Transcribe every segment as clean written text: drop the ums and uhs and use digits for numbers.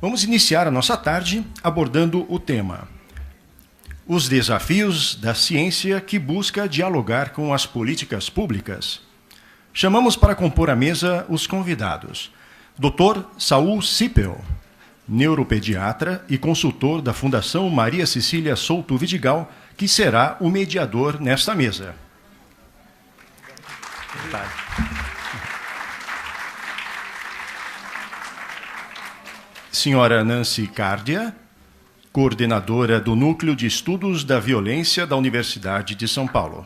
Vamos iniciar a nossa tarde abordando o tema: os desafios da ciência que busca dialogar com as políticas públicas. Chamamos para compor a mesa os convidados: Dr. Saul Sipel, neuropediatra e consultor da Fundação Maria Cecília Souto Vidigal, que será o mediador nesta mesa. Senhora Nancy Cardia, coordenadora do Núcleo de Estudos da Violência da Universidade de São Paulo.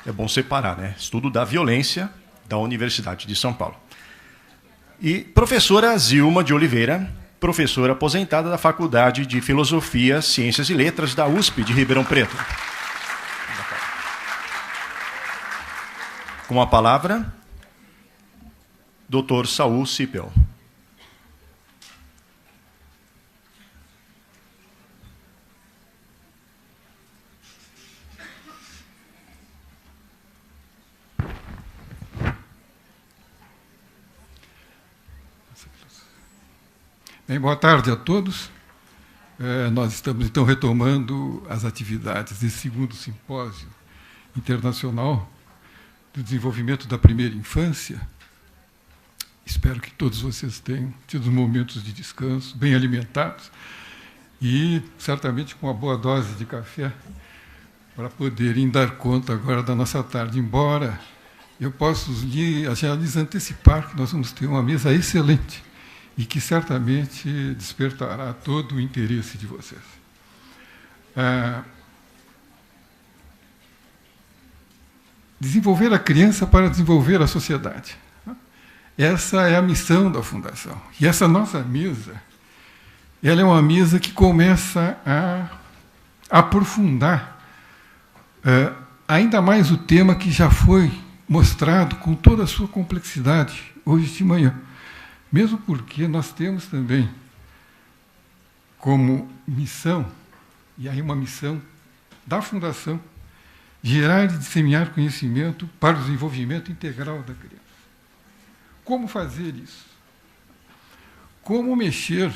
É bom separar, né? Estudo da Violência da Universidade de São Paulo. E professora Zilma de Oliveira, professora aposentada da Faculdade de Filosofia, Ciências e Letras da USP de Ribeirão Preto. Com a palavra, Dr. Saul Sipel. Bem, boa tarde a todos. Nós estamos, então, retomando as atividades desse segundo simpósio internacional do desenvolvimento da primeira infância. Espero que todos vocês tenham tido momentos de descanso, bem alimentados e, certamente, com uma boa dose de café para poderem dar conta agora da nossa tarde. Embora eu possa já lhes antecipar que nós vamos ter uma mesa excelente e que certamente despertará todo o interesse de vocês. Desenvolver a criança para desenvolver a sociedade. Essa é a missão da Fundação. E essa nossa mesa, ela é uma mesa que começa a aprofundar ainda mais o tema que já foi mostrado com toda a sua complexidade hoje de manhã. Mesmo porque nós temos também como missão, e aí uma missão da Fundação, gerar e disseminar conhecimento para o desenvolvimento integral da criança. Como fazer isso? Como mexer,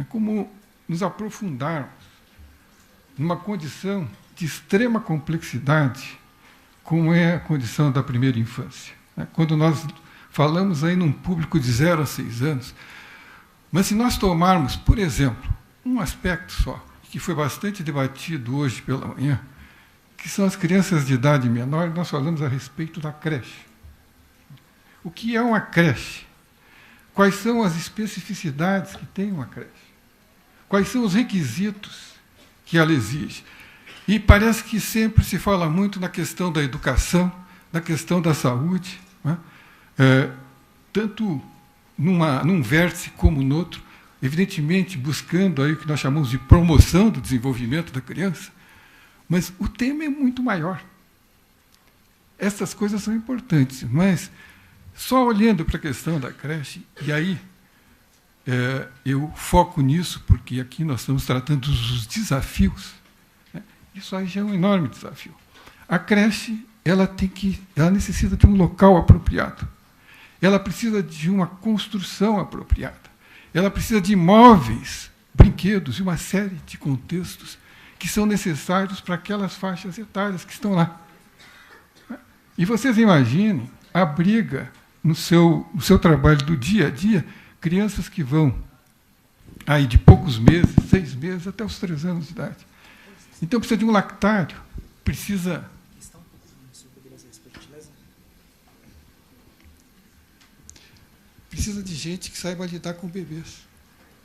como nos aprofundarmos numa condição de extrema complexidade, como é a condição da primeira infância. Quando nós falamos aí num público de 0 a 6 anos, mas se nós tomarmos, por exemplo, um aspecto só, que foi bastante debatido hoje pela manhã, que são as crianças de idade menor, nós falamos a respeito da creche. O que é uma creche? Quais são as especificidades que tem uma creche? Quais são os requisitos que ela exige? E parece que sempre se fala muito na questão da educação, na questão da saúde, né? Tanto num vértice como no outro, evidentemente buscando aí o que nós chamamos de promoção do desenvolvimento da criança, mas o tema é muito maior. Essas coisas são importantes, mas só olhando para a questão da creche, e aí eu foco nisso, porque aqui nós estamos tratando dos desafios, né? Isso aí já é um enorme desafio. A creche, ela necessita de um local apropriado. Ela precisa de uma construção apropriada. Ela precisa de móveis, brinquedos e uma série de contextos que são necessários para aquelas faixas etárias que estão lá. E vocês imaginem a briga no seu trabalho do dia a dia, crianças que vão aí de poucos meses, 6 meses, até os 3 anos de idade. Então precisa de um lactário, precisa de gente que saiba lidar com bebês.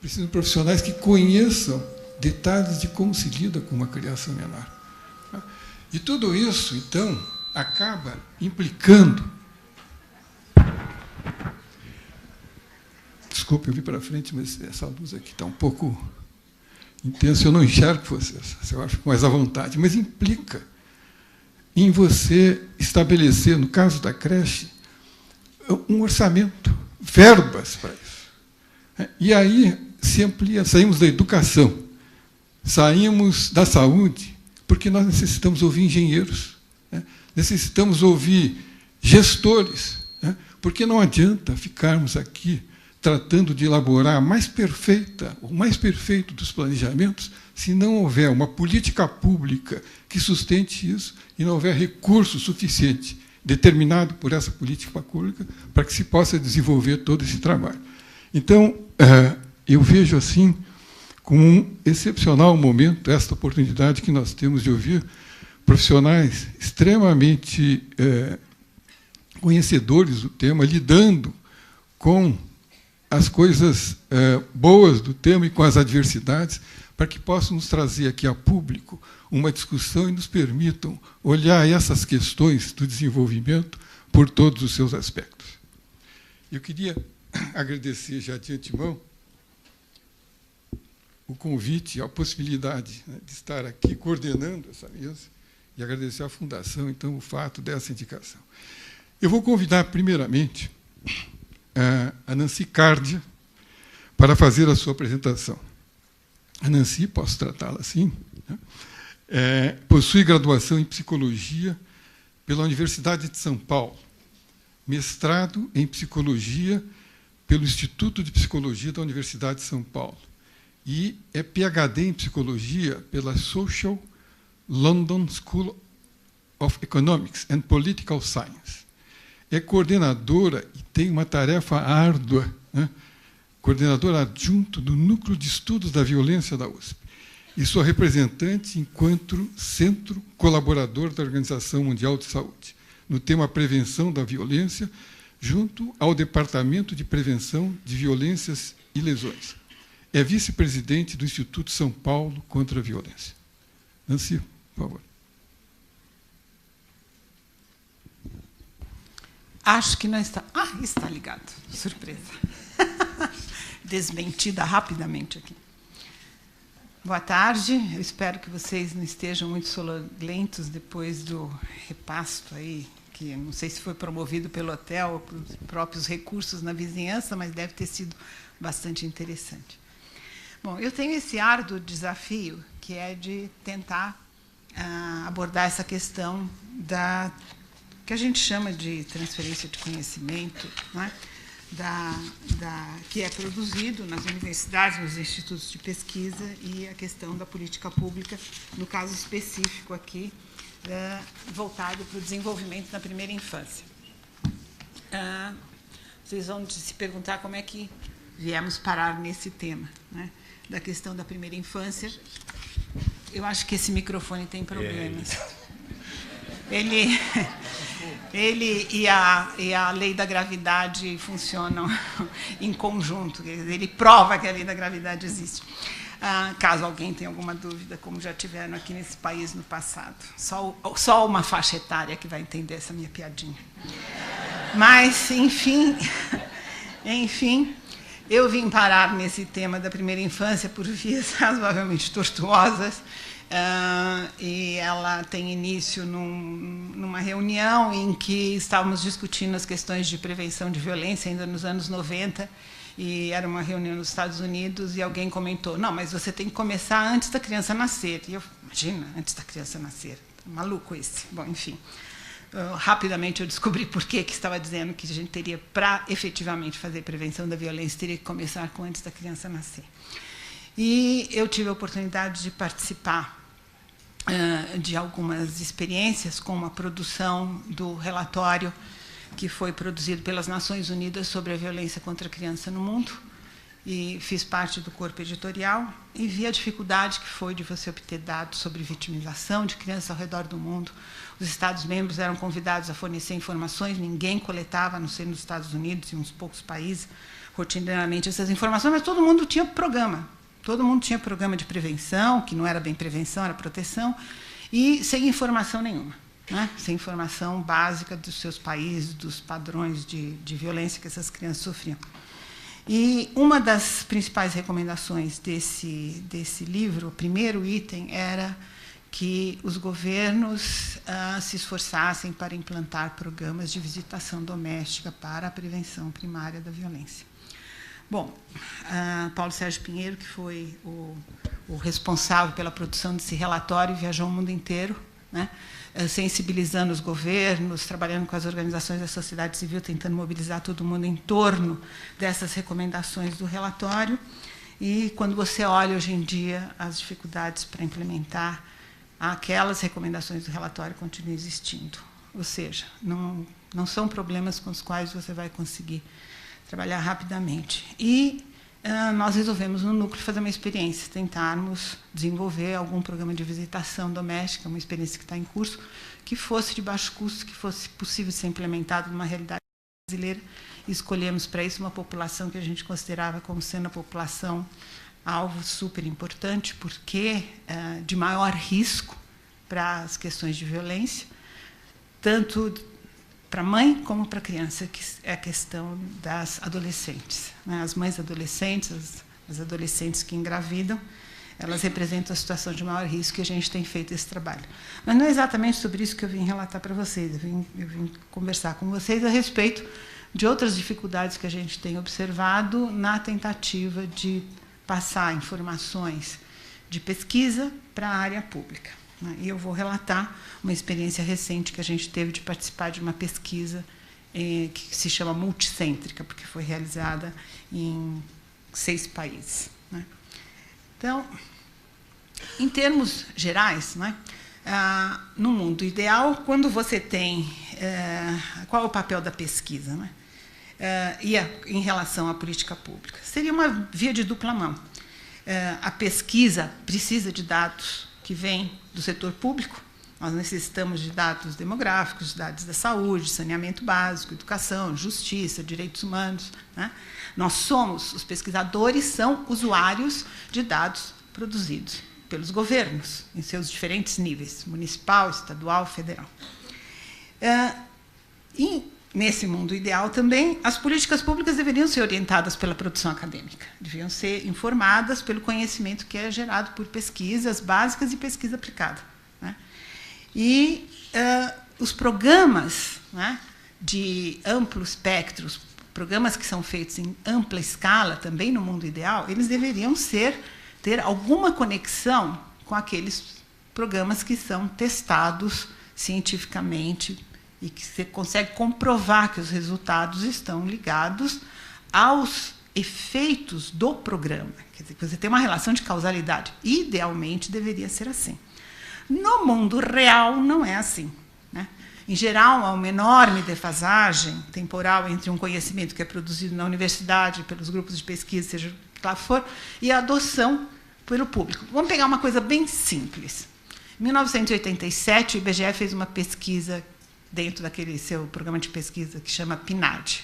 Precisa de profissionais que conheçam detalhes de como se lida com uma criança menor. E tudo isso, então, acaba implicando... Desculpe, eu vi para frente, mas essa luz aqui está um pouco intensa, eu não enxergo vocês, eu acho mais à vontade, mas implica em você estabelecer, no caso da creche, um orçamento, verbas para isso. E aí se amplia, saímos da educação, saímos da saúde, porque nós necessitamos ouvir engenheiros, né? Necessitamos ouvir gestores, né? Porque não adianta ficarmos aqui tratando de elaborar o mais perfeito dos planejamentos, se não houver uma política pública que sustente isso e não houver recurso suficiente determinado por essa política pública para que se possa desenvolver todo esse trabalho. Então, eu vejo assim como um excepcional momento esta oportunidade que nós temos de ouvir profissionais extremamente conhecedores do tema, lidando com as coisas boas do tema e com as adversidades, para que possam nos trazer aqui a público uma discussão e nos permitam olhar essas questões do desenvolvimento por todos os seus aspectos. Eu queria agradecer já de antemão o convite, a possibilidade, né, de estar aqui coordenando essa mesa e agradecer à Fundação, então, o fato dessa indicação. Eu vou convidar, primeiramente, a Nancy Cardia para fazer a sua apresentação. A Nancy, posso tratá-la assim, né? Possui graduação em Psicologia pela Universidade de São Paulo, mestrado em Psicologia pelo Instituto de Psicologia da Universidade de São Paulo e é PhD em Psicologia pela Social London School of Economics and Political Science. É coordenadora e tem uma tarefa árdua, né? Coordenadora adjunto do Núcleo de Estudos da Violência da USP. E sua representante enquanto centro colaborador da Organização Mundial de Saúde, no tema Prevenção da Violência, junto ao Departamento de Prevenção de Violências e Lesões. É vice-presidente do Instituto São Paulo contra a Violência. Nancy, por favor. Acho que não está... está ligado. Surpresa. Desmentida rapidamente aqui. Boa tarde. Eu espero que vocês não estejam muito sonolentos depois do repasto aí, que não sei se foi promovido pelo hotel ou pelos próprios recursos na vizinhança, mas deve ter sido bastante interessante. Bom, eu tenho esse árduo desafio, que é de tentar abordar essa questão que a gente chama de transferência de conhecimento, né? Que é produzido nas universidades, nos institutos de pesquisa, e a questão da política pública, no caso específico aqui, voltado para o desenvolvimento na primeira infância. Vocês vão se perguntar como é que viemos parar nesse tema, né, da questão da primeira infância. Eu acho que esse microfone tem problemas. Ele e a lei da gravidade funcionam em conjunto. Ele prova que a lei da gravidade existe. Caso alguém tenha alguma dúvida, como já tiveram aqui nesse país no passado. Só uma faixa etária que vai entender essa minha piadinha. Mas, enfim, eu vim parar nesse tema da primeira infância por vias razoavelmente tortuosas. E ela tem início numa reunião em que estávamos discutindo as questões de prevenção de violência, ainda nos anos 90, e era uma reunião nos Estados Unidos, e alguém comentou, não, mas você tem que começar antes da criança nascer. E eu, imagina, antes da criança nascer, maluco esse. Bom, enfim, rapidamente eu descobri por que estava dizendo que a gente teria, para efetivamente fazer prevenção da violência, teria que começar com antes da criança nascer. E eu tive a oportunidade de participar de algumas experiências, como a produção do relatório que foi produzido pelas Nações Unidas sobre a violência contra a criança no mundo, e fiz parte do corpo editorial, e vi a dificuldade que foi de você obter dados sobre vitimização de crianças ao redor do mundo. Os Estados-membros eram convidados a fornecer informações, ninguém coletava, a não ser nos Estados Unidos e uns poucos países, rotineiramente essas informações, mas todo mundo tinha programa. Todo mundo tinha programa de prevenção, que não era bem prevenção, era proteção, e sem informação nenhuma, né? Sem informação básica dos seus países, dos padrões de violência que essas crianças sofriam. E uma das principais recomendações desse livro, o primeiro item, era que os governos se esforçassem para implantar programas de visitação doméstica para a prevenção primária da violência. Bom, Paulo Sérgio Pinheiro, que foi o responsável pela produção desse relatório, viajou o mundo inteiro, né? Sensibilizando os governos, trabalhando com as organizações da sociedade civil, tentando mobilizar todo mundo em torno dessas recomendações do relatório. E, quando você olha, hoje em dia, as dificuldades para implementar aquelas recomendações do relatório continuam existindo. Ou seja, não são problemas com os quais você vai conseguir trabalhar rapidamente. E nós resolvemos, no núcleo, fazer uma experiência, tentarmos desenvolver algum programa de visitação doméstica, uma experiência que está em curso, que fosse de baixo custo, que fosse possível ser implementado numa realidade brasileira. E escolhemos para isso uma população que a gente considerava como sendo a população alvo super importante, porque de maior risco para as questões de violência, tanto para a mãe como para a criança, que é a questão das adolescentes, né? As mães adolescentes, as adolescentes que engravidam, elas representam a situação de maior risco, e a gente tem feito esse trabalho. Mas não é exatamente sobre isso que eu vim relatar para vocês, eu vim conversar com vocês a respeito de outras dificuldades que a gente tem observado na tentativa de passar informações de pesquisa para a área pública. E eu vou relatar uma experiência recente que a gente teve de participar de uma pesquisa que se chama multicêntrica, porque foi realizada em 6 países. Então, em termos gerais, no mundo ideal, quando você tem... qual é o papel da pesquisa? E em relação à política pública? Seria uma via de dupla mão. A pesquisa precisa de dados que vêm do setor público. Nós necessitamos de dados demográficos, dados da saúde, saneamento básico, educação, justiça, direitos humanos. Nós somos, os pesquisadores são usuários de dados produzidos pelos governos, em seus diferentes níveis, municipal, estadual, federal. E, nesse mundo ideal também, as políticas públicas deveriam ser orientadas pela produção acadêmica, deveriam ser informadas pelo conhecimento que é gerado por pesquisas básicas e pesquisa aplicada. E os programas de amplo espectro, programas que são feitos em ampla escala, também no mundo ideal, eles deveriam ter alguma conexão com aqueles programas que são testados cientificamente e que você consegue comprovar que os resultados estão ligados aos efeitos do programa. Quer dizer, você tem uma relação de causalidade. Idealmente, deveria ser assim. No mundo real, não é assim. Em geral, há uma enorme defasagem temporal entre um conhecimento que é produzido na universidade, pelos grupos de pesquisa, seja o que lá for, e a adoção pelo público. Vamos pegar uma coisa bem simples. Em 1987, o IBGE fez uma pesquisa dentro daquele seu programa de pesquisa que chama PNAD,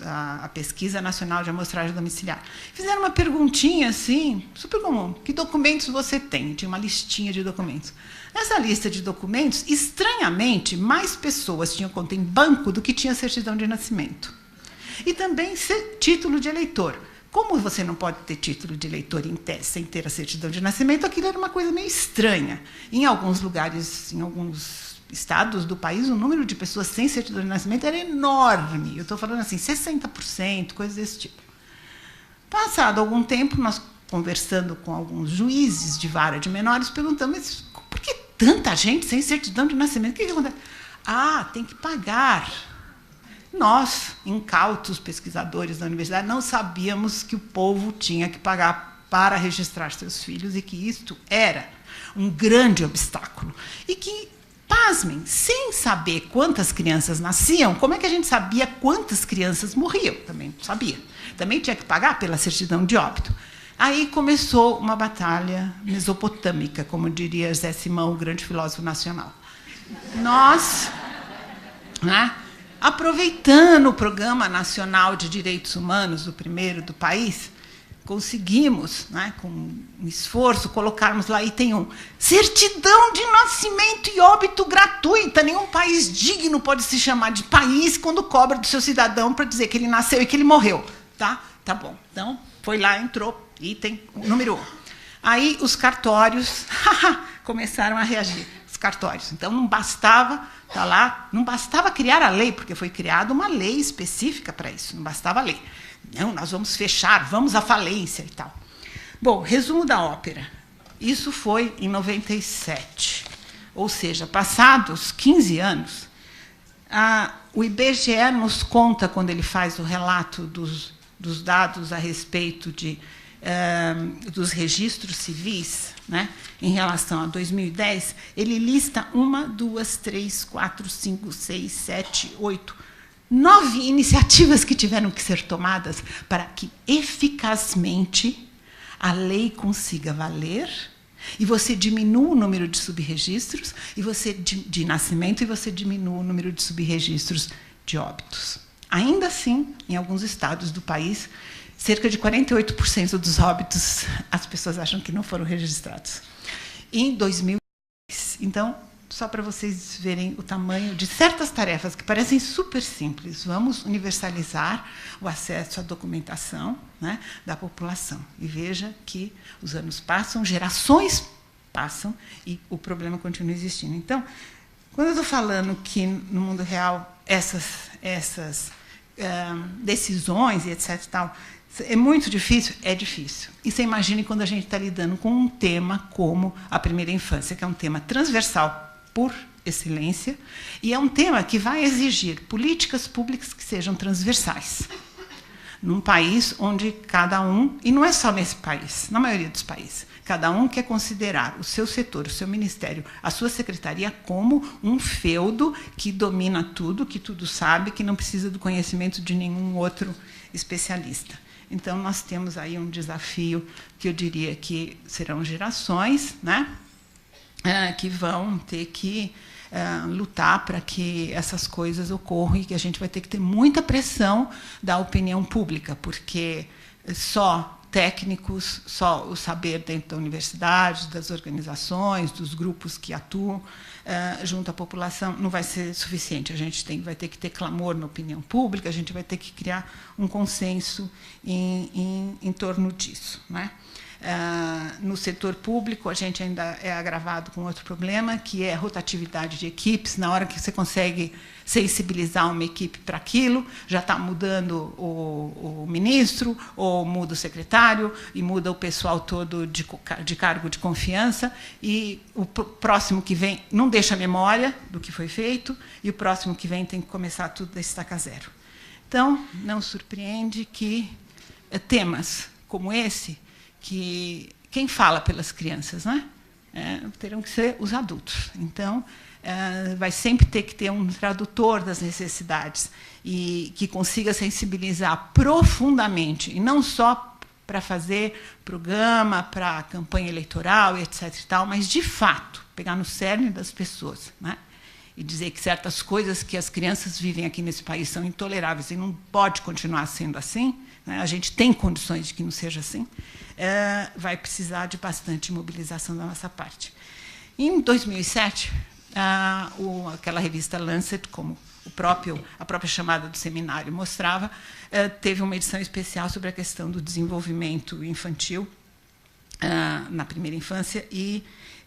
a Pesquisa Nacional de Amostragem Domiciliar. Fizeram uma perguntinha assim, super comum: que documentos você tem? Tinha uma listinha de documentos. Nessa lista de documentos, estranhamente, mais pessoas tinham conta em banco do que tinha certidão de nascimento. E também título de eleitor. Como você não pode ter título de eleitor em tese sem ter a certidão de nascimento, aquilo era uma coisa meio estranha. Em alguns lugares, em alguns estados do país, o número de pessoas sem certidão de nascimento era enorme. Eu estou falando assim, 60%, coisas desse tipo. Passado algum tempo, nós conversando com alguns juízes de vara de menores, perguntamos: por que tanta gente sem certidão de nascimento? O que acontece? Tem que pagar. Nós, incautos pesquisadores da universidade, não sabíamos que o povo tinha que pagar para registrar seus filhos e que isto era um grande obstáculo. E que, pasmem, sem saber quantas crianças nasciam, como é que a gente sabia quantas crianças morriam? Também não sabia. Também tinha que pagar pela certidão de óbito. Aí começou uma batalha mesopotâmica, como diria Zé Simão, o grande filósofo nacional. Nós, aproveitando o Programa Nacional de Direitos Humanos, o primeiro do país, conseguimos, com um esforço, colocarmos lá item 1, certidão de nascimento e óbito gratuita. Nenhum país digno pode se chamar de país quando cobra do seu cidadão para dizer que ele nasceu e que ele morreu. Tá bom. Então, foi lá, entrou, item número 1. Aí os cartórios começaram a reagir. Os cartórios. Então, não bastava não bastava criar a lei, porque foi criada uma lei específica para isso, não bastava a lei. Não, nós vamos fechar, vamos à falência e tal. Bom, resumo da ópera. Isso foi em 97. Ou seja, passados 15 anos, o IBGE nos conta, quando ele faz o relato dos dados a respeito dos registros civis, né, em relação a 2010, ele lista 1, 2, 3, 4, 5, 6, 7, 8, 9 iniciativas que tiveram que ser tomadas para que, eficazmente, a lei consiga valer e você diminua o número de subregistros e você de nascimento e você diminua o número de subregistros de óbitos. Ainda assim, em alguns estados do país, cerca de 48% dos óbitos as pessoas acham que não foram registrados. Em 2010, então, só para vocês verem o tamanho de certas tarefas que parecem super simples, vamos universalizar o acesso à documentação, né, da população. E veja que os anos passam, gerações passam, e o problema continua existindo. Então, quando eu estou falando que, no mundo real, essas decisões e etc. Tal, é muito difícil? É difícil. E você imagine quando a gente está lidando com um tema como a primeira infância, que é um tema transversal por excelência, e é um tema que vai exigir políticas públicas que sejam transversais. Num país onde cada um, e não é só nesse país, na maioria dos países, cada um quer considerar o seu setor, o seu ministério, a sua secretaria como um feudo que domina tudo, que tudo sabe, que não precisa do conhecimento de nenhum outro especialista. Então, nós temos aí um desafio que eu diria que serão gerações, né, que vão ter que lutar para que essas coisas ocorram e que a gente vai ter que ter muita pressão da opinião pública, porque só técnicos, só o saber dentro da universidade, das organizações, dos grupos que atuam junto à população não vai ser suficiente. A gente vai ter que ter clamor na opinião pública, a gente vai ter que criar um consenso em torno disso, né? No setor público, a gente ainda é agravado com outro problema, que é a rotatividade de equipes. Na hora que você consegue sensibilizar uma equipe para aquilo, já está mudando o ministro, ou muda o secretário, e muda o pessoal todo de cargo de confiança, e o próximo que vem não deixa a memória do que foi feito, e o próximo que vem tem que começar tudo da estaca zero. Então, não surpreende que temas como esse, que quem fala pelas crianças, né, terão que ser os adultos. Então, vai sempre ter que ter um tradutor das necessidades e que consiga sensibilizar profundamente, e não só para fazer programa, para campanha eleitoral, etc. e tal, mas, de fato, pegar no cerne das pessoas, né, e dizer que certas coisas que as crianças vivem aqui nesse país são intoleráveis e não pode continuar sendo assim, né, a gente tem condições de que não seja assim, vai precisar de bastante mobilização da nossa parte. Em 2007, aquela revista Lancet, como a própria chamada do seminário mostrava, teve uma edição especial sobre a questão do desenvolvimento infantil na primeira infância, e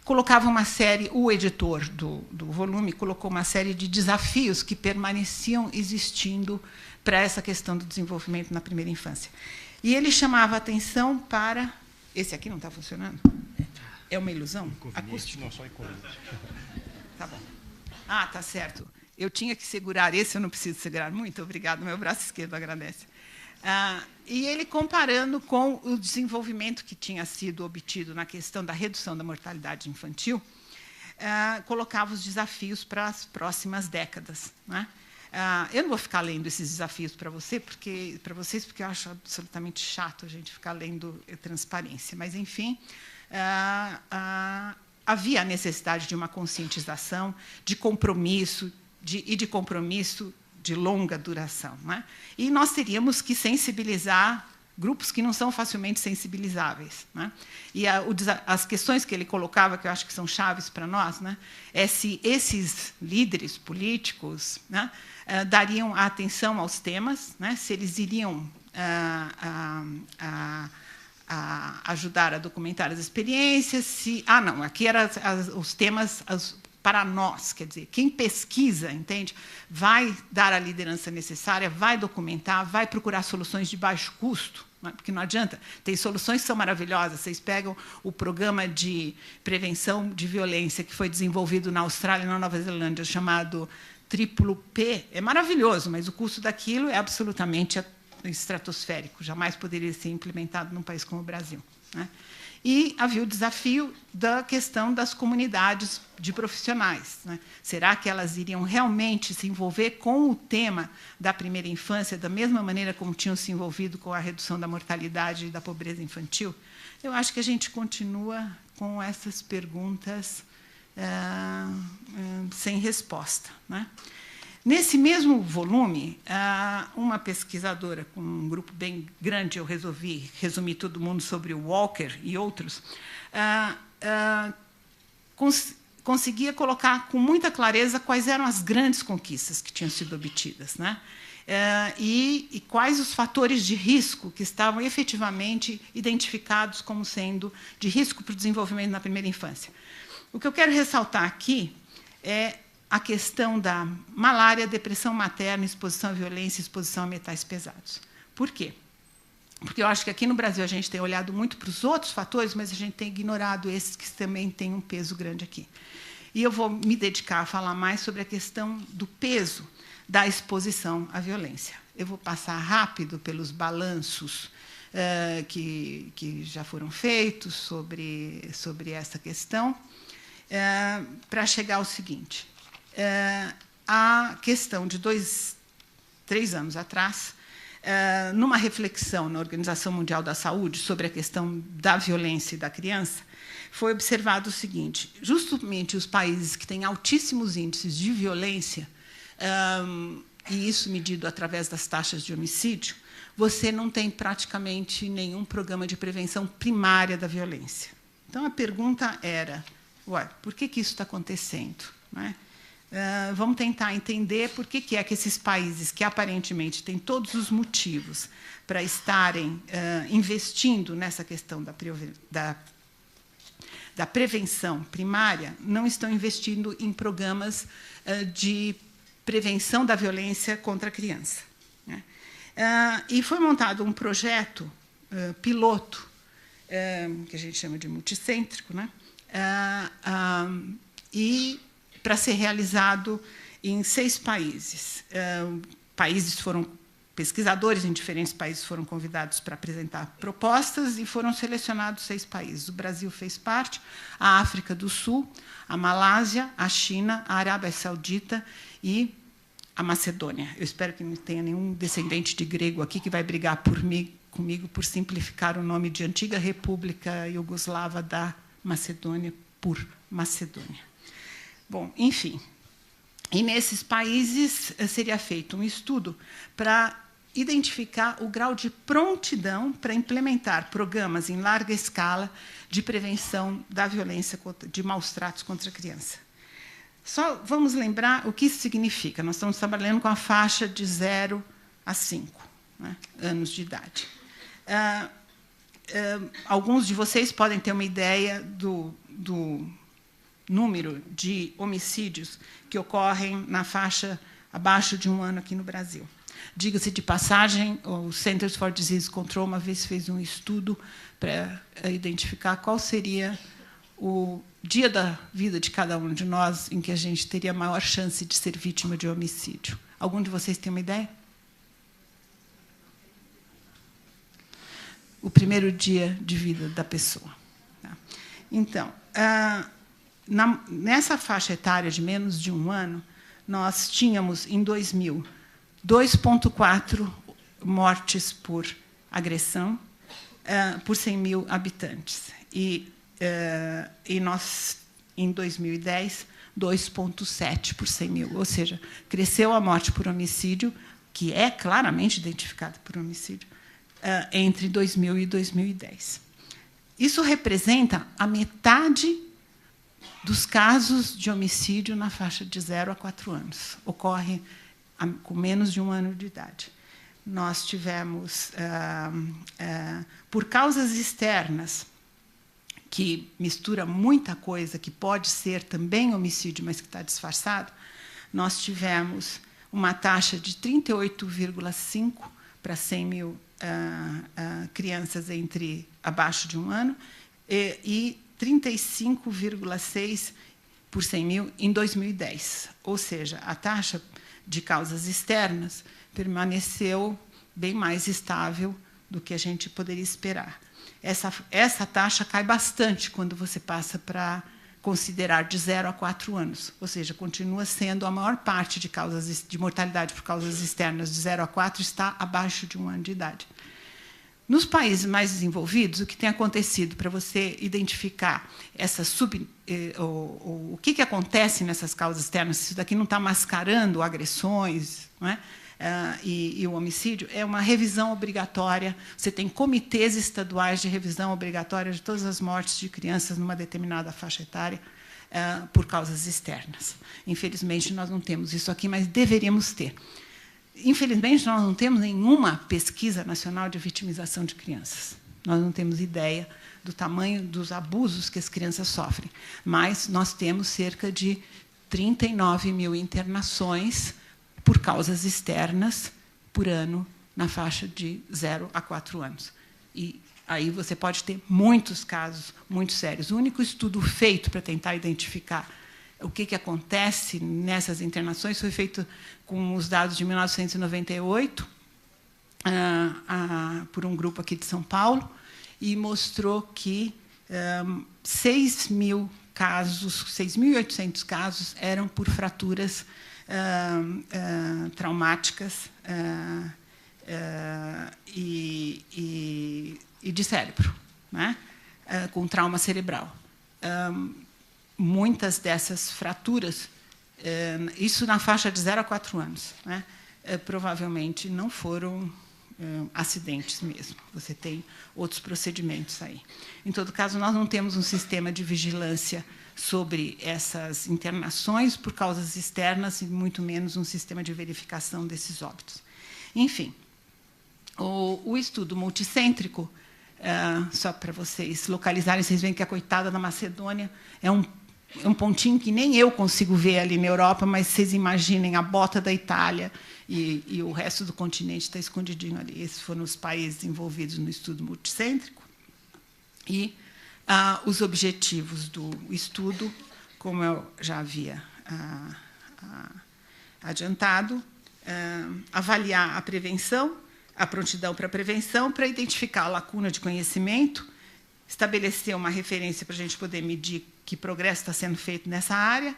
colocava uma série, o editor do volume colocou uma série de desafios que permaneciam existindo para essa questão do desenvolvimento na primeira infância. E ele chamava a atenção para... Esse aqui não está funcionando? É uma ilusão? Acústica? Não, só inconveniente. Tá bom. Ah, tá certo. Eu tinha que segurar esse, eu não preciso segurar muito. Obrigado, meu braço esquerdo agradece. E ele, comparando com o desenvolvimento que tinha sido obtido na questão da redução da mortalidade infantil, colocava os desafios para as próximas décadas, né? Eu não vou ficar lendo esses desafios para vocês, porque eu acho absolutamente chato a gente ficar lendo transparência. Mas, enfim, havia a necessidade de uma conscientização, de compromisso, de compromisso de longa duração, né? E nós teríamos que sensibilizar grupos que não são facilmente sensibilizáveis, né? E as questões que ele colocava, que eu acho que são chaves para nós, né, é se esses líderes políticos, né, dariam atenção aos temas, né, se eles iriam ajudar a documentar as experiências, se... não, aqui eram os temas, para nós, quer dizer, quem pesquisa, entende, vai dar a liderança necessária, vai documentar, vai procurar soluções de baixo custo, porque não adianta. Tem soluções que são maravilhosas. Vocês pegam o programa de prevenção de violência que foi desenvolvido na Austrália e na Nova Zelândia, chamado Triplo P, é maravilhoso, mas o custo daquilo é absolutamente estratosférico, jamais poderia ser implementado num país como o Brasil, né? E havia o desafio da questão das comunidades de profissionais, né? Será que elas iriam realmente se envolver com o tema da primeira infância da mesma maneira como tinham se envolvido com a redução da mortalidade e da pobreza infantil? Eu acho que a gente continua com essas perguntas sem resposta, né? Nesse mesmo volume, uma pesquisadora com um grupo bem grande, eu resolvi resumir todo mundo sobre o Walker e outros, conseguia colocar com muita clareza quais eram as grandes conquistas que tinham sido obtidas, né? E quais os fatores de risco que estavam efetivamente identificados como sendo de risco para o desenvolvimento na primeira infância. O que eu quero ressaltar aqui é a questão da malária, depressão materna, exposição à violência, exposição a metais pesados. Por quê? Porque eu acho que aqui no Brasil a gente tem olhado muito para os outros fatores, mas a gente tem ignorado esses que também têm um peso grande aqui. E eu vou me dedicar a falar mais sobre a questão do peso da exposição à violência. Eu vou passar rápido pelos balanços que já foram feitos sobre essa questão, para chegar ao seguinte. A questão de 3 anos atrás, numa reflexão na Organização Mundial da Saúde sobre a questão da violência da criança, foi observado o seguinte: justamente os países que têm altíssimos índices de violência, e isso medido através das taxas de homicídio, você não tem praticamente nenhum programa de prevenção primária da violência. Então, a pergunta era, por que isso está acontecendo, não é? Vamos tentar entender por que é que esses países que aparentemente têm todos os motivos para estarem investindo nessa questão da prevenção primária não estão investindo em programas de prevenção da violência contra a criança, né? E foi montado um projeto piloto, que a gente chama de multicêntrico, né? E para ser realizado em 6 países. Pesquisadores em diferentes países foram convidados para apresentar propostas e foram selecionados 6 países. O Brasil fez parte, a África do Sul, a Malásia, a China, a Arábia Saudita e a Macedônia. Eu espero que não tenha nenhum descendente de grego aqui que vai brigar comigo por simplificar o nome de Antiga República Iugoslava da Macedônia por Macedônia. Bom, enfim, e nesses países seria feito um estudo para identificar o grau de prontidão para implementar programas em larga escala de prevenção da violência, de maus-tratos contra a criança. Só vamos lembrar o que isso significa. Nós estamos trabalhando com a faixa de 0 a 5, né, anos de idade. Alguns de vocês podem ter uma ideia do número de homicídios que ocorrem na faixa abaixo de 1 ano aqui no Brasil. Diga-se de passagem, o Centers for Disease Control uma vez fez um estudo para identificar qual seria o dia da vida de cada um de nós em que a gente teria maior chance de ser vítima de homicídio. Algum de vocês tem uma ideia? O primeiro dia de vida da pessoa. Então, nessa faixa etária de menos de 1 ano, nós tínhamos, em 2000, 2,4 mortes por agressão por 100 mil habitantes. E nós, em 2010, 2,7 por 100 mil. Ou seja, cresceu a morte por homicídio, que é claramente identificada por homicídio, entre 2000 e 2010. Isso representa a metade dos casos de homicídio na faixa de 0 a 4 anos. Ocorre com menos de 1 ano de idade. Nós tivemos, por causas externas, que mistura muita coisa, que pode ser também homicídio, mas que está disfarçado, nós tivemos uma taxa de 38,5 para 100 mil crianças abaixo de 1 ano e 35,6 por 100 mil em 2010. Ou seja, a taxa de causas externas permaneceu bem mais estável do que a gente poderia esperar. Essa taxa cai bastante quando você passa para considerar de 0 a 4 anos, ou seja, continua sendo a maior parte de mortalidade por causas externas de 0 a 4 está abaixo de 1 ano de idade. Nos países mais desenvolvidos, o que tem acontecido para você identificar o que acontece nessas causas externas, se isso daqui não está mascarando agressões, não é? E o homicídio, é uma revisão obrigatória. Você tem comitês estaduais de revisão obrigatória de todas as mortes de crianças numa determinada faixa etária por causas externas. Infelizmente, nós não temos isso aqui, mas deveríamos ter. Infelizmente, nós não temos nenhuma pesquisa nacional de vitimização de crianças. Nós não temos ideia do tamanho dos abusos que as crianças sofrem, mas nós temos cerca de 39 mil internações por causas externas por ano na faixa de 0 a 4 anos. E aí você pode ter muitos casos muito sérios. O único estudo feito para tentar identificar o que acontece nessas internações foi feito com os dados de 1998, por um grupo aqui de São Paulo, e mostrou que 6.000 casos, 6.800 casos eram por fraturas traumáticas e de cérebro, né? Com trauma cerebral. Muitas dessas fraturas, isso na faixa de 0 a 4 anos, né? Provavelmente não foram acidentes mesmo. Você tem outros procedimentos aí. Em todo caso, nós não temos um sistema de vigilância sobre essas internações por causas externas e muito menos um sistema de verificação desses óbitos. Enfim, o estudo multicêntrico, só para vocês localizarem, vocês veem que a coitada da Macedônia é um pontinho que nem eu consigo ver ali na Europa, mas vocês imaginem a bota da Itália e o resto do continente está escondidinho ali. Esses foram os países envolvidos no estudo multicêntrico. E os objetivos do estudo, como eu já havia adiantado, avaliar a prevenção, a prontidão para a prevenção, para identificar a lacuna de conhecimento, estabelecer uma referência para a gente poder medir que progresso está sendo feito nessa área,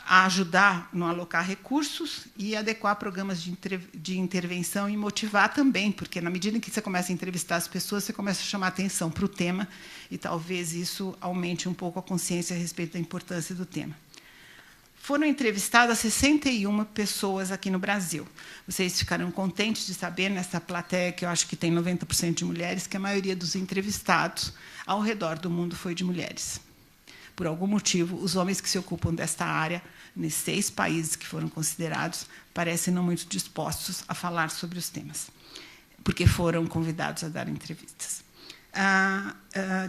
a ajudar no alocar recursos e adequar programas de intervenção e motivar também, porque, na medida em que você começa a entrevistar as pessoas, você começa a chamar atenção para o tema e talvez isso aumente um pouco a consciência a respeito da importância do tema. Foram entrevistadas 61 pessoas aqui no Brasil. Vocês ficaram contentes de saber, nessa plateia, que eu acho que tem 90% de mulheres, que a maioria dos entrevistados ao redor do mundo foi de mulheres. Por algum motivo, os homens que se ocupam desta área, nesses 6 países que foram considerados, parecem não muito dispostos a falar sobre os temas, porque foram convidados a dar entrevistas.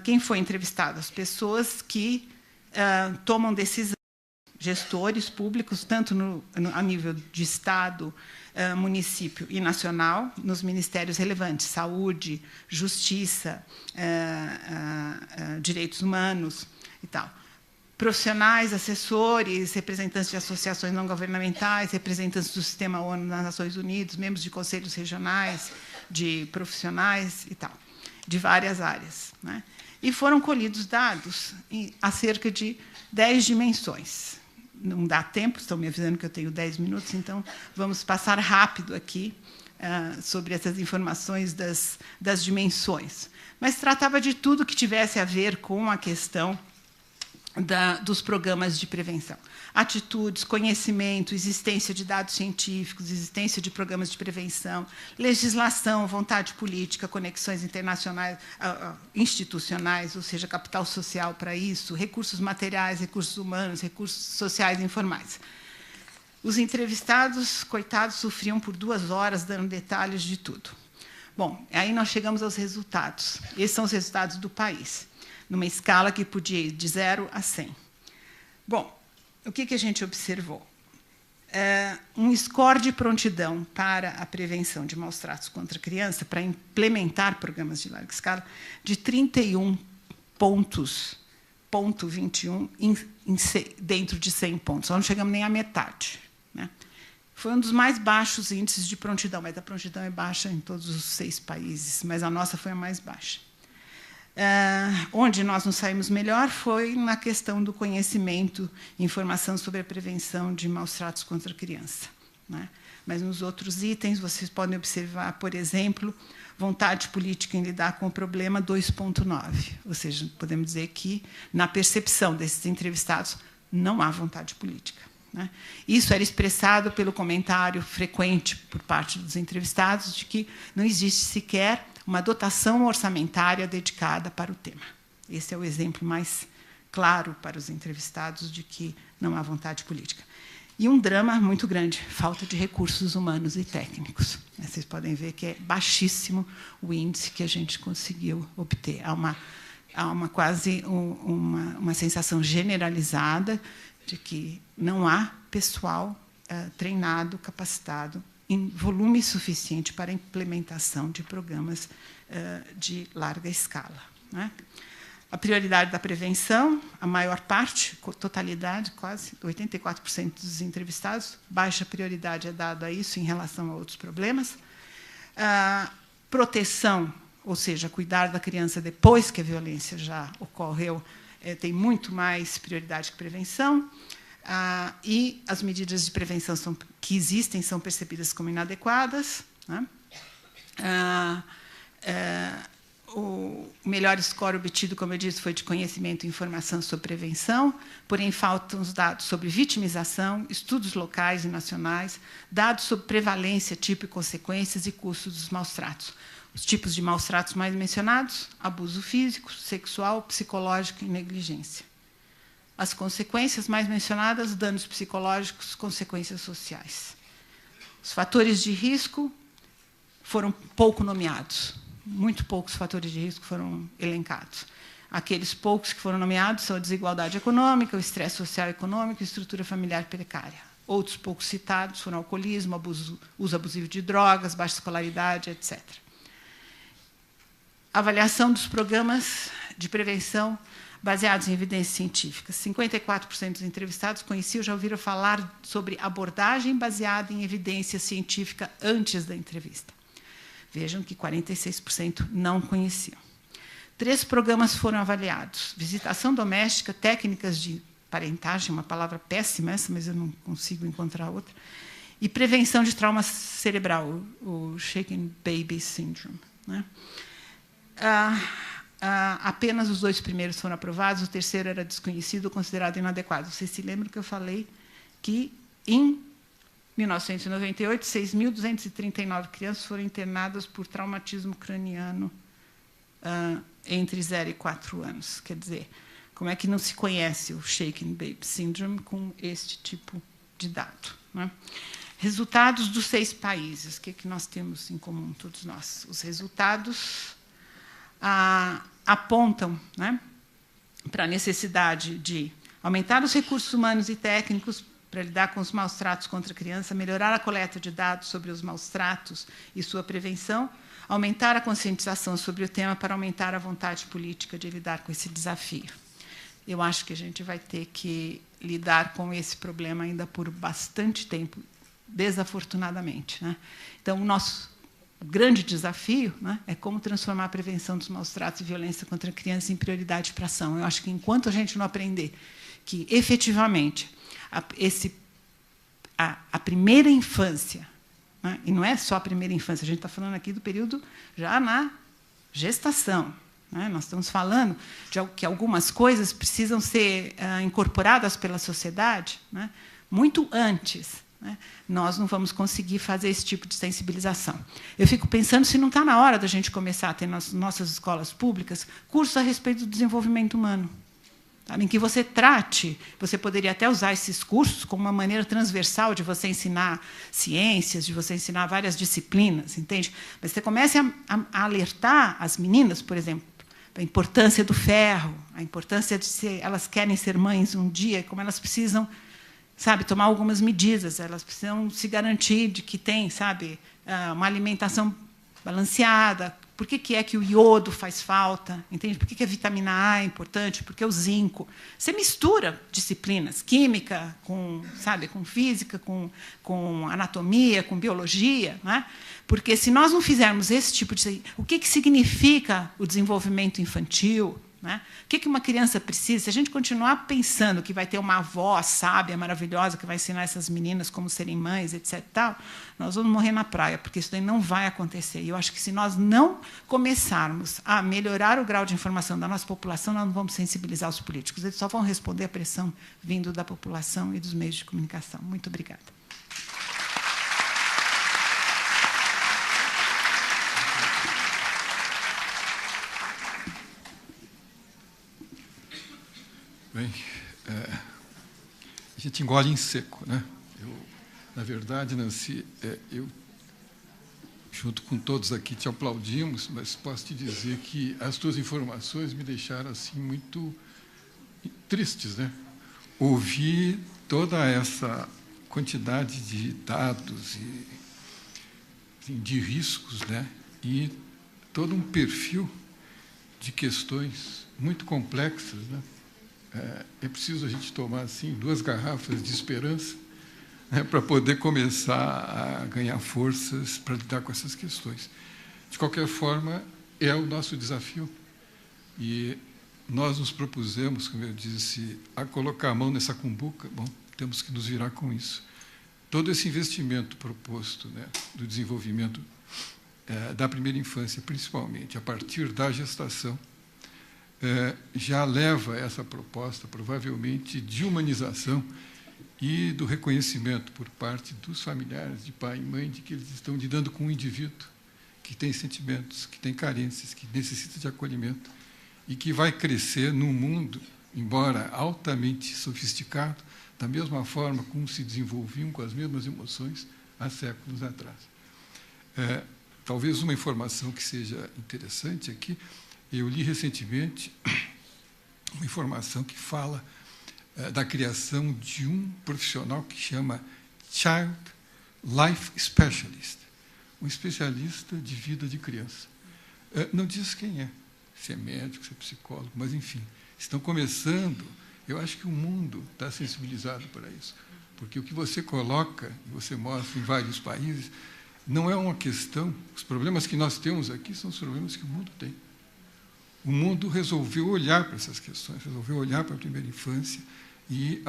Quem foi entrevistado? As pessoas que tomam decisão, gestores públicos, tanto a nível de Estado, município e nacional, nos ministérios relevantes, saúde, justiça, direitos humanos e tal. Profissionais, assessores, representantes de associações não governamentais, representantes do Sistema ONU nas Nações Unidas, membros de conselhos regionais, de profissionais e tal, de várias áreas, né? E foram colhidos dados acerca de 10 dimensões. Não dá tempo, estão me avisando que eu tenho 10 minutos, então vamos passar rápido aqui sobre essas informações das dimensões. Mas tratava de tudo que tivesse a ver com a questão dos programas de prevenção. Atitudes, conhecimento, existência de dados científicos, existência de programas de prevenção, legislação, vontade política, conexões internacionais, institucionais, ou seja, capital social para isso, recursos materiais, recursos humanos, recursos sociais e informais. Os entrevistados, coitados, sofriam por 2 horas dando detalhes de tudo. Bom, aí nós chegamos aos resultados. Esses são os resultados do país. numa escala que podia ir de 0 a 100. Bom, o que a gente observou? Um score de prontidão para a prevenção de maus tratos contra a criança, para implementar programas de larga escala, de 31 pontos, ponto 21, dentro de 100 pontos. Nós não chegamos nem à metade, né? Foi um dos mais baixos índices de prontidão, mas a prontidão é baixa em todos os 6 países, mas a nossa foi a mais baixa. Onde nós nos saímos melhor foi na questão do conhecimento e informação sobre a prevenção de maus tratos contra a criança, né? Mas nos outros itens, vocês podem observar, por exemplo, vontade política em lidar com o problema 2,9. Ou seja, podemos dizer que, na percepção desses entrevistados, não há vontade política, né? Isso era expressado pelo comentário frequente por parte dos entrevistados de que não existe sequer uma dotação orçamentária dedicada para o tema. Esse é o exemplo mais claro para os entrevistados de que não há vontade política. E um drama muito grande, falta de recursos humanos e técnicos. Vocês podem ver que é baixíssimo o índice que a gente conseguiu obter. Há quase uma sensação generalizada de que não há pessoal treinado, capacitado, em volume suficiente para a implementação de programas de larga escala, né? A prioridade da prevenção, a maior parte, totalidade, quase 84% dos entrevistados, baixa prioridade é dada a isso em relação a outros problemas. Proteção, ou seja, cuidar da criança depois que a violência já ocorreu, tem muito mais prioridade que prevenção. E as medidas de prevenção que existem são percebidas como inadequadas, né? O melhor score obtido, como eu disse, foi de conhecimento e informação sobre prevenção, porém faltam os dados sobre vitimização, estudos locais e nacionais, dados sobre prevalência, tipo e consequências e custos dos maus-tratos. Os tipos de maus-tratos mais mencionados: abuso físico, sexual, psicológico e negligência. As consequências mais mencionadas: danos psicológicos, consequências sociais. Os fatores de risco foram pouco nomeados. Muito poucos fatores de risco foram elencados. Aqueles poucos que foram nomeados são a desigualdade econômica, o estresse social e econômico e a estrutura familiar precária. Outros poucos citados foram alcoolismo, uso abusivo de drogas, baixa escolaridade, etc. Avaliação dos programas de prevenção baseados em evidências científicas. 54% dos entrevistados conheciam, já ouviram falar sobre abordagem baseada em evidência científica antes da entrevista. Vejam que 46% não conheciam. 3 programas foram avaliados: visitação doméstica, técnicas de parentagem, uma palavra péssima essa, mas eu não consigo encontrar outra, e prevenção de trauma cerebral, o Shaken Baby Syndrome, né? Apenas os 2 primeiros foram aprovados, o terceiro era desconhecido, considerado inadequado. Vocês se lembram que eu falei que, em 1998, 6.239 crianças foram internadas por traumatismo craniano entre 0 e 4 anos. Quer dizer, como é que não se conhece o Shaken Baby Syndrome com este tipo de dado, né? Resultados dos 6 países. O que nós temos em comum, todos nós? Os resultados apontam, né, para a necessidade de aumentar os recursos humanos e técnicos para lidar com os maus-tratos contra a criança, melhorar a coleta de dados sobre os maus-tratos e sua prevenção, aumentar a conscientização sobre o tema para aumentar a vontade política de lidar com esse desafio. Eu acho que a gente vai ter que lidar com esse problema ainda por bastante tempo, desafortunadamente, né? Então, o nosso grande desafio, né, é como transformar a prevenção dos maus-tratos e violência contra a criança em prioridade para ação. Eu acho que, enquanto a gente não aprender que, efetivamente, a primeira infância, né, e não é só a primeira infância, a gente está falando aqui do período já na gestação, né? Nós estamos falando de que algumas coisas precisam ser incorporadas pela sociedade, né, muito antes. Nós não vamos conseguir fazer esse tipo de sensibilização. Eu fico pensando se não está na hora da gente começar a ter nas nossas escolas públicas cursos a respeito do desenvolvimento humano, sabe, em que você trate, você poderia até usar esses cursos como uma maneira transversal de você ensinar ciências, de você ensinar várias disciplinas, entende? Mas você comece a alertar as meninas, por exemplo, a importância do ferro, a importância de ser, elas querem ser mães um dia, como elas precisam, sabe, tomar algumas medidas, elas precisam se garantir de que tem, sabe, uma alimentação balanceada. Por que é que o iodo faz falta? Entende? Por que a vitamina A é importante? Por que o zinco? Você mistura disciplinas, química com, sabe, com física, com anatomia, com biologia, né? Porque se nós não fizermos esse tipo de... O que significa o desenvolvimento infantil? Né? O que uma criança precisa? Se a gente continuar pensando que vai ter uma avó sábia, maravilhosa, que vai ensinar essas meninas como serem mães, etc., tal, nós vamos morrer na praia, porque isso daí não vai acontecer. E eu acho que, se nós não começarmos a melhorar o grau de informação da nossa população, nós não vamos sensibilizar os políticos. Eles só vão responder à pressão vindo da população e dos meios de comunicação. Muito obrigada. Bem, a gente engole em seco, né? Na verdade, Nancy, eu, junto com todos aqui, te aplaudimos, mas posso te dizer que as tuas informações me deixaram assim muito tristes, né? Ouvir toda essa quantidade de dados e assim, de riscos, né? E todo um perfil de questões muito complexas, né? É preciso a gente tomar assim 2 garrafas de esperança, né, para poder começar a ganhar forças para lidar com essas questões. De qualquer forma, é o nosso desafio. E nós nos propusemos, como eu disse, a colocar a mão nessa cumbuca. Bom, temos que nos virar com isso. Todo esse investimento proposto, né, do desenvolvimento da primeira infância, principalmente a partir da gestação, já leva essa proposta, provavelmente, de humanização e do reconhecimento por parte dos familiares, de pai e mãe, de que eles estão lidando com um indivíduo que tem sentimentos, que tem carências, que necessita de acolhimento e que vai crescer num mundo, embora altamente sofisticado, da mesma forma como se desenvolviam com as mesmas emoções há séculos atrás. Talvez uma informação que seja interessante aqui, eu li recentemente uma informação que fala da criação de um profissional que chama Child Life Specialist, um especialista de vida de criança. Não diz quem é, se é médico, se é psicólogo, mas, enfim, estão começando. Eu acho que o mundo está sensibilizado para isso, porque o que você coloca, você mostra em vários países, não é uma questão... Os problemas que nós temos aqui são os problemas que o mundo tem. O mundo resolveu olhar para essas questões, resolveu olhar para a primeira infância e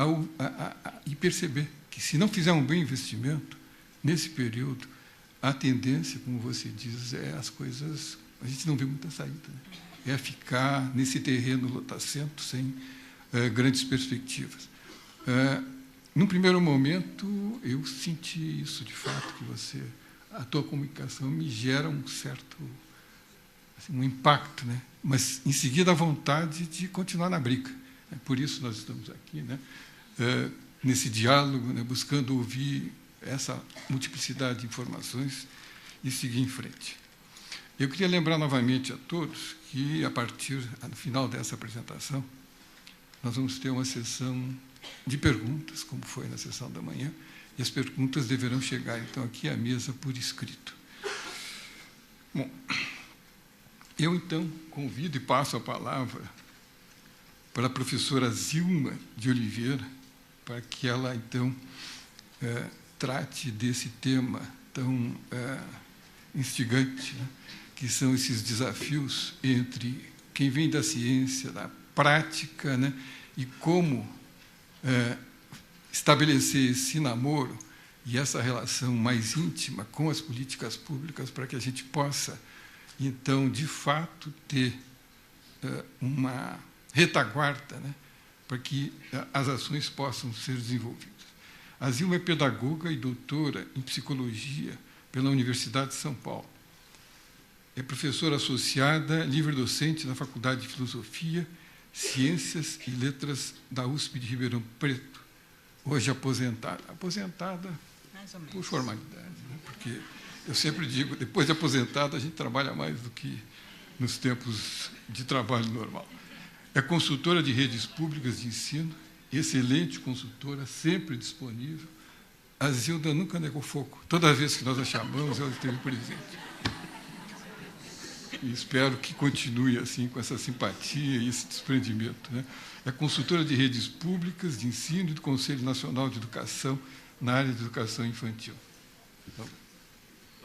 perceber que, se não fizer um bom investimento, nesse período, a tendência, como você diz, é as coisas... A gente não vê muita saída, né? É ficar nesse terreno lotacento, sem grandes perspectivas. Num primeiro momento, eu senti isso, de fato, que a tua comunicação me gera um certo... Assim, um impacto, né? Mas, em seguida, a vontade de continuar na briga. Por isso nós estamos aqui, né? Nesse diálogo, né? Buscando ouvir essa multiplicidade de informações e seguir em frente. Eu queria lembrar novamente a todos que, no final dessa apresentação, nós vamos ter uma sessão de perguntas, como foi na sessão da manhã, e as perguntas deverão chegar, então, aqui à mesa por escrito. Bom... Eu, então, convido e passo a palavra para a professora Zilma de Oliveira, para que ela, então, trate desse tema tão instigante, né, que são esses desafios entre quem vem da ciência, da prática, né, e como estabelecer esse namoro e essa relação mais íntima com as políticas públicas para que a gente possa... Então, de fato, ter uma retaguarda, né, para que as ações possam ser desenvolvidas. A Zilma é pedagoga e doutora em psicologia pela Universidade de São Paulo. É professora associada, livre-docente na Faculdade de Filosofia, Ciências e Letras da USP de Ribeirão Preto, hoje aposentada. Aposentada por formalidade, né, porque... Eu sempre digo, depois de aposentado, a gente trabalha mais do que nos tempos de trabalho normal. É consultora de redes públicas de ensino, excelente consultora, sempre disponível. A Zilda nunca negou fogo. Toda vez que nós a chamamos, ela esteve presente. E espero que continue assim, com essa simpatia e esse desprendimento, né? É consultora de redes públicas de ensino e do Conselho Nacional de Educação na área de educação infantil. Então,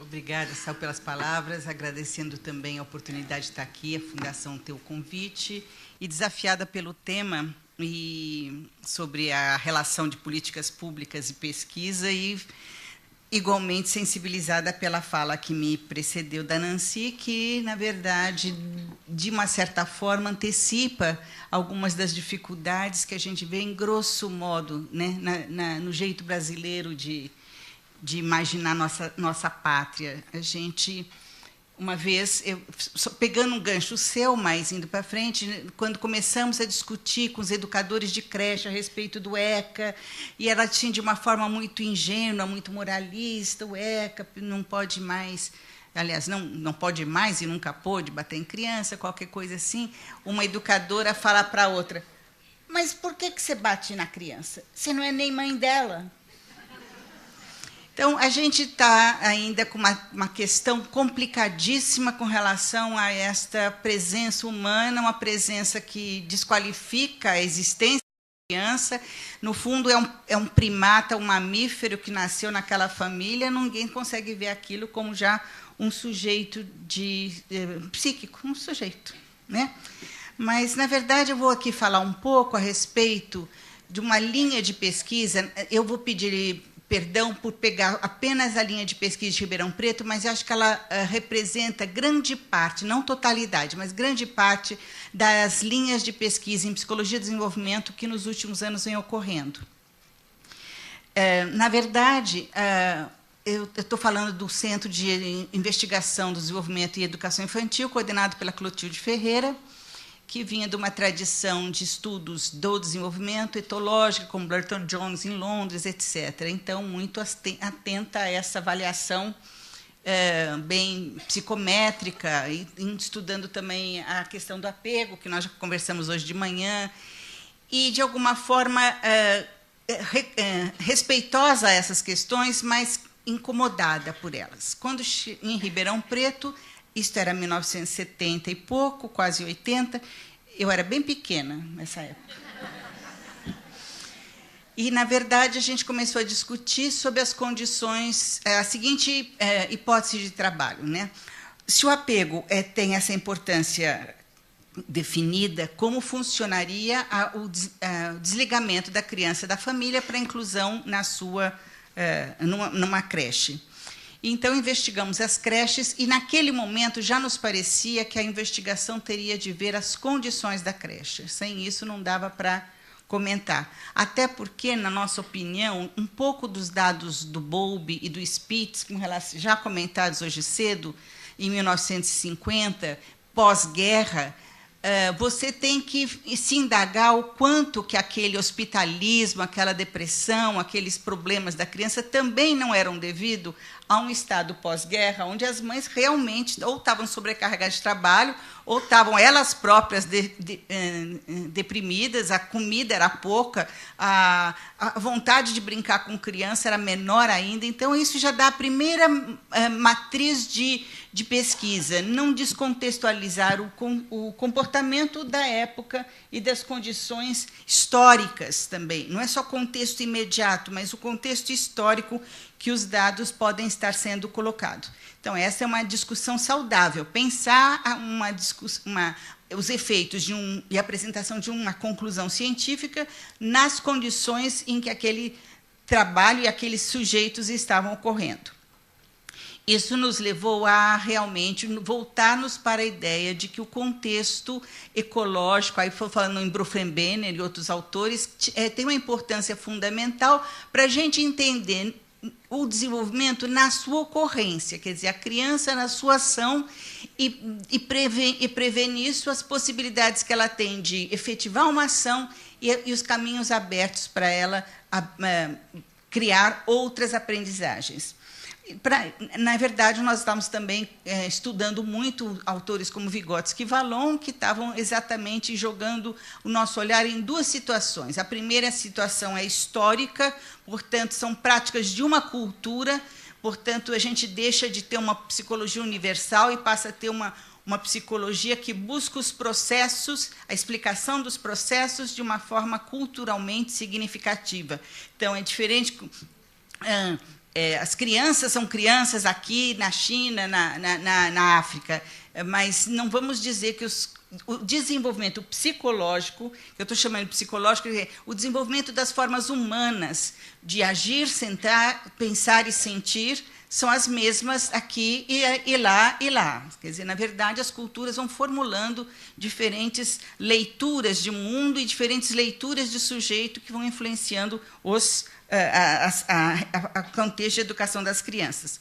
obrigada, Sal, pelas palavras, agradecendo também a oportunidade de estar aqui, a Fundação ter o convite, e desafiada pelo tema e sobre a relação de políticas públicas e pesquisa, e igualmente sensibilizada pela fala que me precedeu da Nancy, que, na verdade, de uma certa forma, antecipa algumas das dificuldades que a gente vê, em grosso modo, né, no jeito brasileiro de imaginar nossa pátria. A gente, uma vez, pegando um gancho seu, mas indo para frente, quando começamos a discutir com os educadores de creche a respeito do ECA, e ela tinha, de uma forma muito ingênua, muito moralista, o ECA não pode mais, aliás, não pode mais e nunca pôde bater em criança, qualquer coisa assim, uma educadora fala para a outra: mas por que você bate na criança? Você não é nem mãe dela. Então, a gente está ainda com uma questão complicadíssima com relação a esta presença humana, uma presença que desqualifica a existência da criança. No fundo, é um primata, um mamífero que nasceu naquela família, ninguém consegue ver aquilo como já um sujeito psíquico, um sujeito, né? Mas, na verdade, eu vou aqui falar um pouco a respeito de uma linha de pesquisa. Eu vou pedir perdão por pegar apenas a linha de pesquisa de Ribeirão Preto, mas eu acho que ela representa grande parte, não totalidade, mas grande parte das linhas de pesquisa em psicologia e desenvolvimento que nos últimos anos vem ocorrendo. Na verdade, eu estou falando do Centro de Investigação do Desenvolvimento e Educação Infantil, coordenado pela Clotilde Ferreira, que vinha de uma tradição de estudos do desenvolvimento etológico, como Burton Jones em Londres, etc. Então, muito atenta a essa avaliação bem psicométrica, e estudando também a questão do apego, que nós já conversamos hoje de manhã, e, de alguma forma, respeitosa a essas questões, mas incomodada por elas. Quando, em Ribeirão Preto, isto era 1970 e pouco, quase 80, eu era bem pequena nessa época. E, na verdade, a gente começou a discutir sobre as condições, a seguinte hipótese de trabalho, né? Se o apego tem essa importância definida, como funcionaria o desligamento da criança da família para a inclusão numa creche. Então, investigamos as creches e, naquele momento, já nos parecia que a investigação teria de ver as condições da creche. Sem isso, não dava para comentar. Até porque, na nossa opinião, um pouco dos dados do Bowlby e do Spitz, já comentados hoje cedo, em 1950, pós-guerra, você tem que se indagar o quanto que aquele hospitalismo, aquela depressão, aqueles problemas da criança também não eram devido a um estado pós-guerra, onde as mães realmente ou estavam sobrecarregadas de trabalho, ou estavam elas próprias deprimidas, a comida era pouca, a vontade de brincar com criança era menor ainda. Então, isso já dá a primeira matriz de pesquisa, não descontextualizar o comportamento da época e das condições históricas também. Não é só contexto imediato, mas o contexto histórico que os dados podem estar sendo colocados. Então, essa é uma discussão saudável. Pensar os efeitos e a apresentação de uma conclusão científica nas condições em que aquele trabalho e aqueles sujeitos estavam ocorrendo. Isso nos levou a realmente voltarmos para a ideia de que o contexto ecológico, aí falando em Bronfenbrenner e outros autores, tem uma importância fundamental para a gente entender o desenvolvimento na sua ocorrência, quer dizer, a criança na sua ação e prever nisso as possibilidades que ela tem de efetivar uma ação e os caminhos abertos para ela criar outras aprendizagens. Na verdade, nós estamos também estudando muito autores como Vygotsky e Vallon, que estavam exatamente jogando o nosso olhar em duas situações. A primeira situação é histórica, portanto, são práticas de uma cultura, portanto, a gente deixa de ter uma psicologia universal e passa a ter uma psicologia que busca os processos, a explicação dos processos de uma forma culturalmente significativa. Então, é diferente... as crianças são crianças aqui na China, na África, mas não vamos dizer que o desenvolvimento psicológico, que eu estou chamando de psicológico, é o desenvolvimento das formas humanas de agir, sentar, pensar e sentir, são as mesmas aqui e lá e lá. Quer dizer, na verdade, as culturas vão formulando diferentes leituras de mundo e diferentes leituras de sujeito que vão influenciando a contexto de educação das crianças.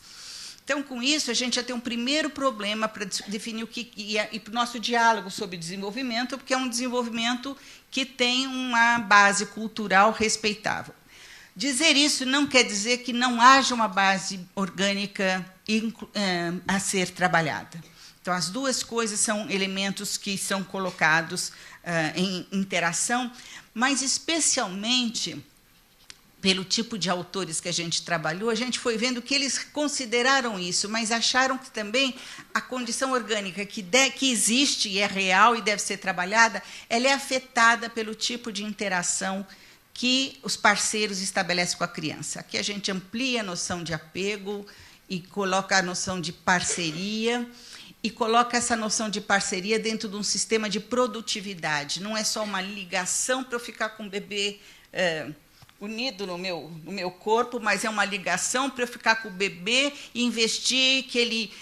Então, com isso, a gente já tem um primeiro problema para definir o que e para o nosso diálogo sobre desenvolvimento, porque é um desenvolvimento que tem uma base cultural respeitável. Dizer isso não quer dizer que não haja uma base orgânica a ser trabalhada. Então, as duas coisas são elementos que são colocados em interação, mas, especialmente, pelo tipo de autores que a gente trabalhou, a gente foi vendo que eles consideraram isso, mas acharam que também a condição orgânica que existe e é real e deve ser trabalhada, ela é afetada pelo tipo de interação que os parceiros estabelecem com a criança. Aqui a gente amplia a noção de apego e coloca a noção de parceria, e coloca essa noção de parceria dentro de um sistema de produtividade. Não é só uma ligação para eu ficar com o bebê unido no meu corpo, mas é uma ligação para eu ficar com o bebê e investir que ele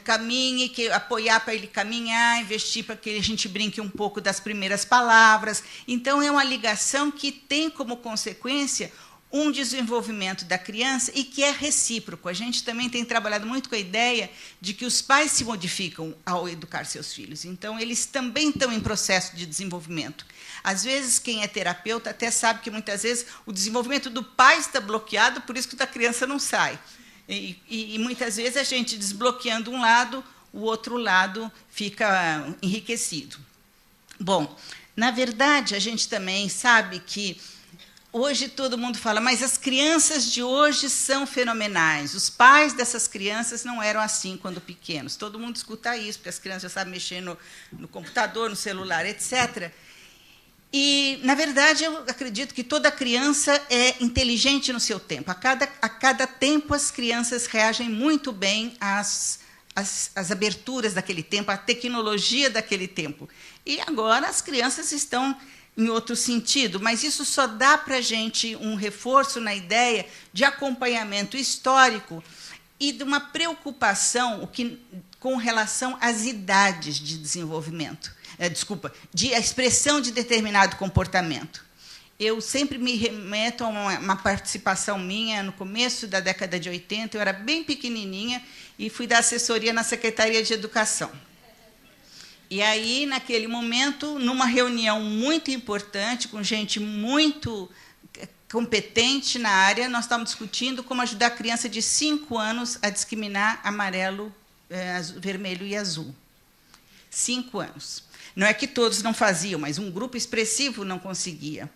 caminhe, apoiar para ele caminhar, investir para que a gente brinque um pouco das primeiras palavras. Então, é uma ligação que tem como consequência um desenvolvimento da criança e que é recíproco. A gente também tem trabalhado muito com a ideia de que os pais se modificam ao educar seus filhos. Então, eles também estão em processo de desenvolvimento. Às vezes, quem é terapeuta até sabe que, muitas vezes, o desenvolvimento do pai está bloqueado, por isso que o da criança não sai. E muitas vezes, a gente desbloqueando um lado, o outro lado fica enriquecido. Bom, na verdade, a gente também sabe que hoje todo mundo fala, mas as crianças de hoje são fenomenais. Os pais dessas crianças não eram assim quando pequenos. Todo mundo escuta isso, porque as crianças já sabem mexer no computador, no celular, etc. E, na verdade, eu acredito que toda criança é inteligente no seu tempo. A cada tempo, as crianças reagem muito bem às aberturas daquele tempo, à tecnologia daquele tempo. E agora as crianças estão em outro sentido, mas isso só dá para a gente um reforço na ideia de acompanhamento histórico e de uma preocupação com relação às idades de desenvolvimento. De a expressão de determinado comportamento. Eu sempre me remeto a uma participação minha no começo da década de 80, eu era bem pequenininha e fui dar assessoria na Secretaria de Educação. E aí, naquele momento, numa reunião muito importante, com gente muito competente na área, nós estávamos discutindo como ajudar a criança de 5 anos a discriminar amarelo, vermelho e azul. 5 anos. Não é que todos não faziam, mas um grupo expressivo não conseguia.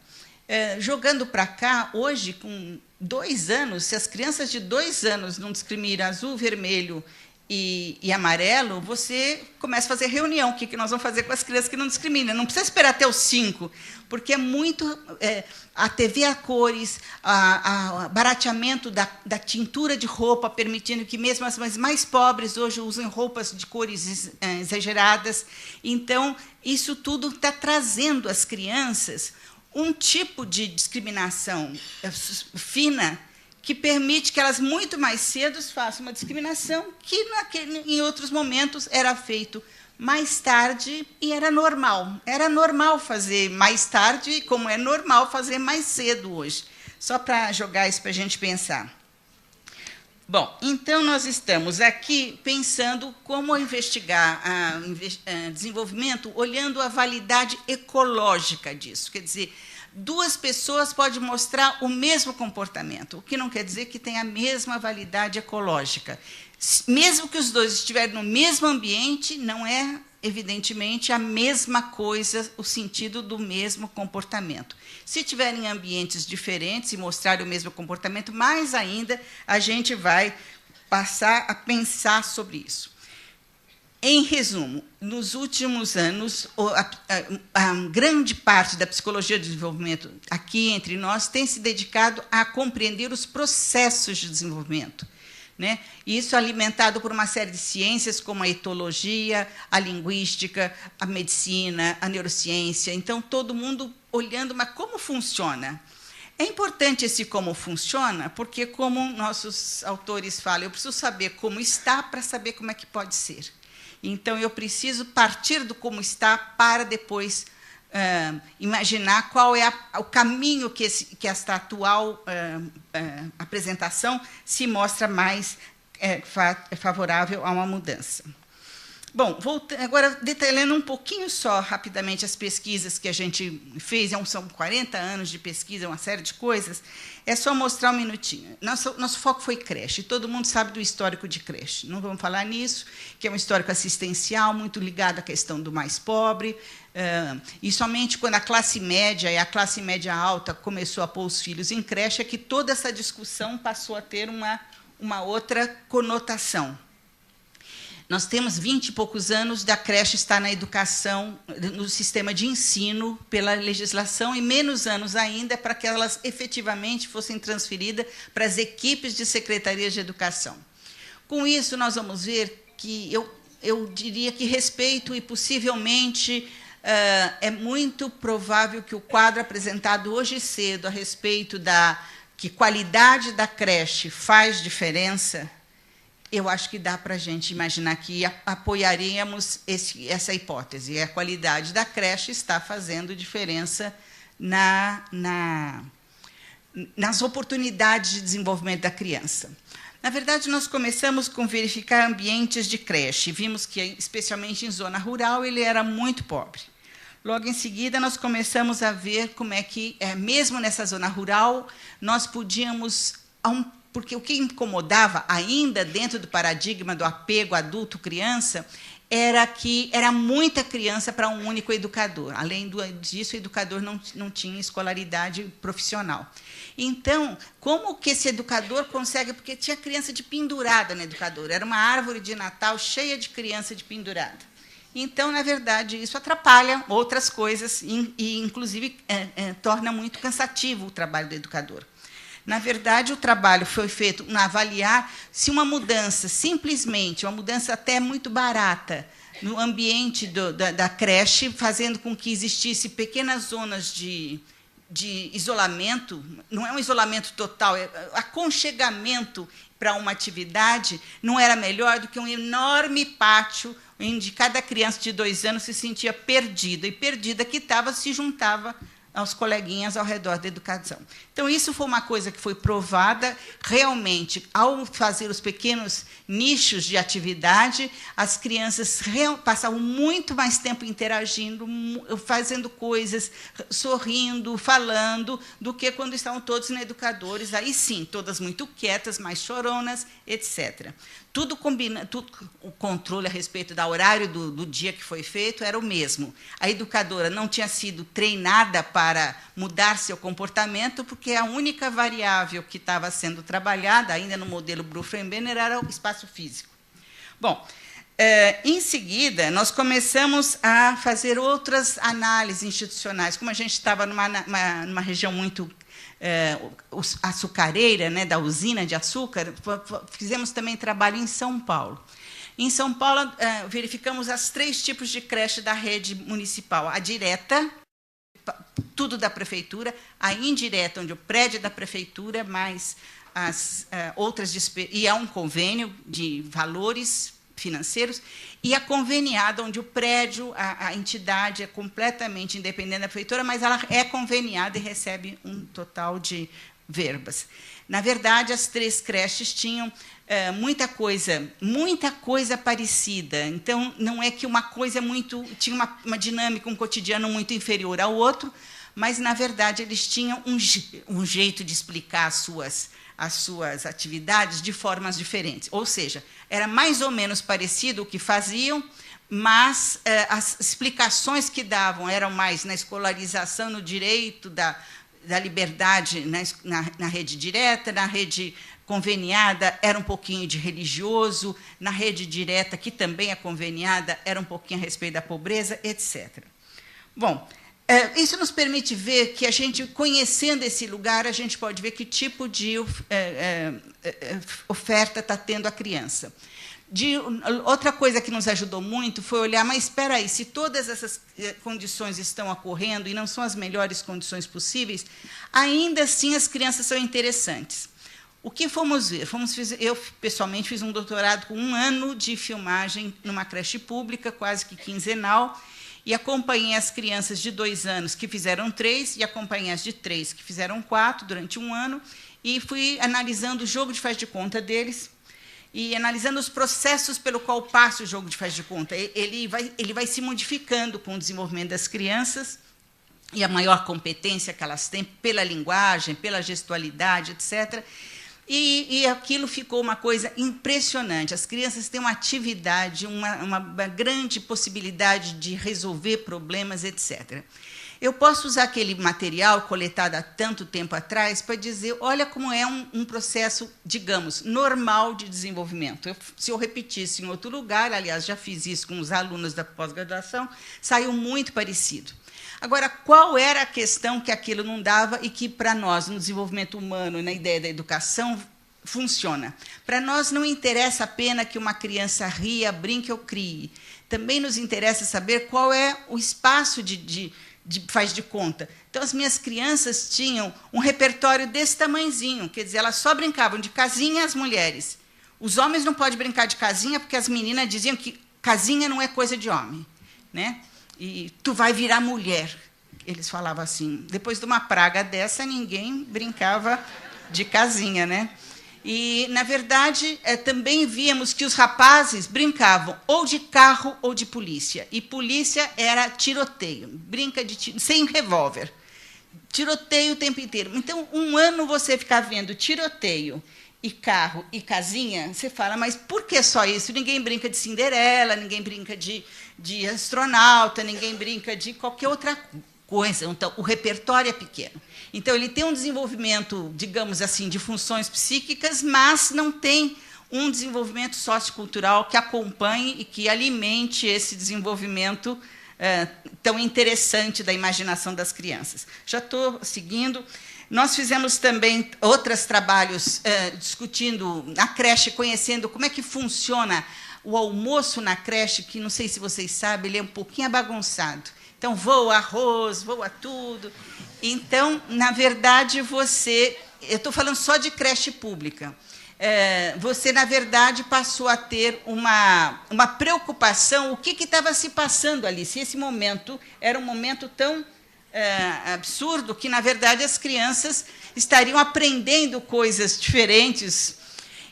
Jogando para cá, hoje, com 2 anos, se as crianças de 2 anos não discriminam azul, vermelho e amarelo, você começa a fazer reunião. O que nós vamos fazer com as crianças que não discriminam? Não precisa esperar até os 5, porque é muito... a TV a cores, o barateamento da tintura de roupa, permitindo que mesmo as mais pobres hoje usem roupas de cores exageradas. Então, isso tudo está trazendo às crianças um tipo de discriminação fina que permite que elas, muito mais cedo, façam uma discriminação que, em outros momentos, era feito mais tarde e era normal. Era normal fazer mais tarde, como é normal fazer mais cedo hoje. Só para jogar isso para a gente pensar. Bom, então, nós estamos aqui pensando como investigar desenvolvimento, olhando a validade ecológica disso. Quer dizer, duas pessoas podem mostrar o mesmo comportamento, o que não quer dizer que tenha a mesma validade ecológica. Mesmo que os dois estiverem no mesmo ambiente, não é, evidentemente, a mesma coisa, o sentido do mesmo comportamento. Se tiverem ambientes diferentes e mostrarem o mesmo comportamento, mais ainda a gente vai passar a pensar sobre isso. Em resumo, nos últimos anos, a grande parte da psicologia do desenvolvimento aqui entre nós tem se dedicado a compreender os processos de desenvolvimento, né? Isso alimentado por uma série de ciências, como a etologia, a linguística, a medicina, a neurociência. Então, todo mundo olhando, mas como funciona? É importante esse como funciona, porque, como nossos autores falam, eu preciso saber como está para saber como é que pode ser. Então, eu preciso partir do como está para depois imaginar qual é o caminho que esta atual apresentação se mostra mais favorável a uma mudança. Bom, agora detalhando um pouquinho só, rapidamente, as pesquisas que a gente fez, são 40 anos de pesquisa, uma série de coisas, é só mostrar um minutinho. Nosso foco foi creche, todo mundo sabe do histórico de creche, não vamos falar nisso, que é um histórico assistencial, muito ligado à questão do mais pobre, e somente quando a classe média e a classe média alta começou a pôr os filhos em creche, é que toda essa discussão passou a ter uma outra conotação. Nós temos 20 e poucos anos da creche estar na educação, no sistema de ensino, pela legislação, e menos anos ainda para que elas efetivamente fossem transferidas para as equipes de secretarias de educação. Com isso, nós vamos ver que eu diria que respeito e, possivelmente, é muito provável que o quadro apresentado hoje cedo a respeito da que qualidade da creche faz diferença, eu acho que dá para a gente imaginar que apoiaríamos essa hipótese. A qualidade da creche está fazendo diferença nas oportunidades de desenvolvimento da criança. Na verdade, nós começamos com verificar ambientes de creche. Vimos que, especialmente em zona rural, ele era muito pobre. Logo em seguida, nós começamos a ver como é que, mesmo nessa zona rural, nós podíamos... Porque o que incomodava, ainda dentro do paradigma do apego adulto-criança, era que era muita criança para um único educador. Além disso, o educador não tinha escolaridade profissional. Então, como que esse educador consegue... Porque tinha criança de pendurada no educador, era uma árvore de Natal cheia de criança de pendurada. Então, na verdade, isso atrapalha outras coisas e inclusive, torna muito cansativo o trabalho do educador. Na verdade, o trabalho foi feito na avaliar se uma mudança, simplesmente, uma mudança até muito barata, no ambiente da creche, fazendo com que existisse pequenas zonas de isolamento, não é um isolamento total, é aconchegamento para uma atividade, não era melhor do que um enorme pátio onde cada criança de 2 anos se sentia perdida, e perdida que estava, se juntava aos coleguinhas ao redor da educação. Então, isso foi uma coisa que foi provada realmente. Ao fazer os pequenos nichos de atividade, as crianças passavam muito mais tempo interagindo, fazendo coisas, sorrindo, falando, do que quando estavam todos na educadores, aí sim, todas muito quietas, mais choronas, etc. Tudo combina, o controle a respeito do horário do dia que foi feito era o mesmo. A educadora não tinha sido treinada para mudar seu comportamento, porque a única variável que estava sendo trabalhada, ainda no modelo Bronfenbrenner, era o espaço físico. Bom, em seguida, nós começamos a fazer outras análises institucionais. Como a gente estava numa região muito açucareira, né, da usina de açúcar, fizemos também trabalho em São Paulo. Em São Paulo, verificamos os 3 tipos de creche da rede municipal. A direta, tudo da prefeitura, a indireta, onde o prédio é da prefeitura, mais as outras despesas, e há um convênio de valores financeiros, e a conveniada, onde o prédio, a entidade é completamente independente da prefeitura, mas ela é conveniada e recebe um total de verbas. Na verdade, as 3 creches tinham muita coisa parecida. Então, não é que uma coisa tinha uma dinâmica, um cotidiano muito inferior ao outro, mas, na verdade, eles tinham um jeito de explicar as suas atividades de formas diferentes. Ou seja, era mais ou menos parecido o que faziam, mas as explicações que davam eram mais na escolarização, no direito da liberdade na rede direta, na rede conveniada era um pouquinho de religioso, na rede direta, que também é conveniada, era um pouquinho a respeito da pobreza, etc. Bom, isso nos permite ver que a gente, conhecendo esse lugar, a gente pode ver que tipo de oferta está tendo a criança. Outra coisa que nos ajudou muito foi olhar, mas espera aí, se todas essas condições estão ocorrendo e não são as melhores condições possíveis, ainda assim as crianças são interessantes. O que fomos ver? Eu, pessoalmente, fiz um doutorado com 1 ano de filmagem numa creche pública, quase que quinzenal, e acompanhei as crianças de 2 anos que fizeram 3, e acompanhei as de 3 que fizeram 4 durante 1 ano, e fui analisando o jogo de faz de conta deles, e analisando os processos pelo qual passa o jogo de faz de conta. Ele vai se modificando com o desenvolvimento das crianças, e a maior competência que elas têm pela linguagem, pela gestualidade, etc., e aquilo ficou uma coisa impressionante. As crianças têm uma atividade, uma grande possibilidade de resolver problemas, etc. Eu posso usar aquele material coletado há tanto tempo atrás para dizer, olha como é um processo, digamos, normal de desenvolvimento. Se eu repetisse em outro lugar, aliás, já fiz isso com os alunos da pós-graduação, saiu muito parecido. Agora, qual era a questão que aquilo não dava e que, para nós, no desenvolvimento humano, na ideia da educação, funciona? Para nós, não interessa apenas que uma criança ria, brinque ou crie. Também nos interessa saber qual é o espaço de faz de conta. Então, as minhas crianças tinham um repertório desse tamanhozinho, quer dizer, elas só brincavam de casinha, as mulheres. Os homens não podem brincar de casinha, porque as meninas diziam que casinha não é coisa de homem, né? E tu vai virar mulher. Eles falavam assim. Depois de uma praga dessa, ninguém brincava de casinha, né? E, na verdade, também víamos que os rapazes brincavam ou de carro ou de polícia. E polícia era tiroteio, brinca de sem revólver. Tiroteio o tempo inteiro. Então, 1 ano você ficar vendo tiroteio e carro e casinha, você fala, mas por que só isso? Ninguém brinca de Cinderela, ninguém brinca de astronauta, ninguém brinca de qualquer outra coisa. Então, o repertório é pequeno. Então, ele tem um desenvolvimento, digamos assim, de funções psíquicas, mas não tem um desenvolvimento sociocultural que acompanhe e que alimente esse desenvolvimento tão interessante da imaginação das crianças. Já estou seguindo. Nós fizemos também outros trabalhos discutindo na creche, conhecendo como é que funciona o almoço na creche, que, não sei se vocês sabem, ele é um pouquinho bagunçado. Então, voa arroz, voa tudo. Então, na verdade, eu estou falando só de creche pública, você, na verdade, passou a ter uma preocupação, o que estava se passando ali, se esse momento era um momento tão absurdo que, na verdade, as crianças estariam aprendendo coisas diferentes,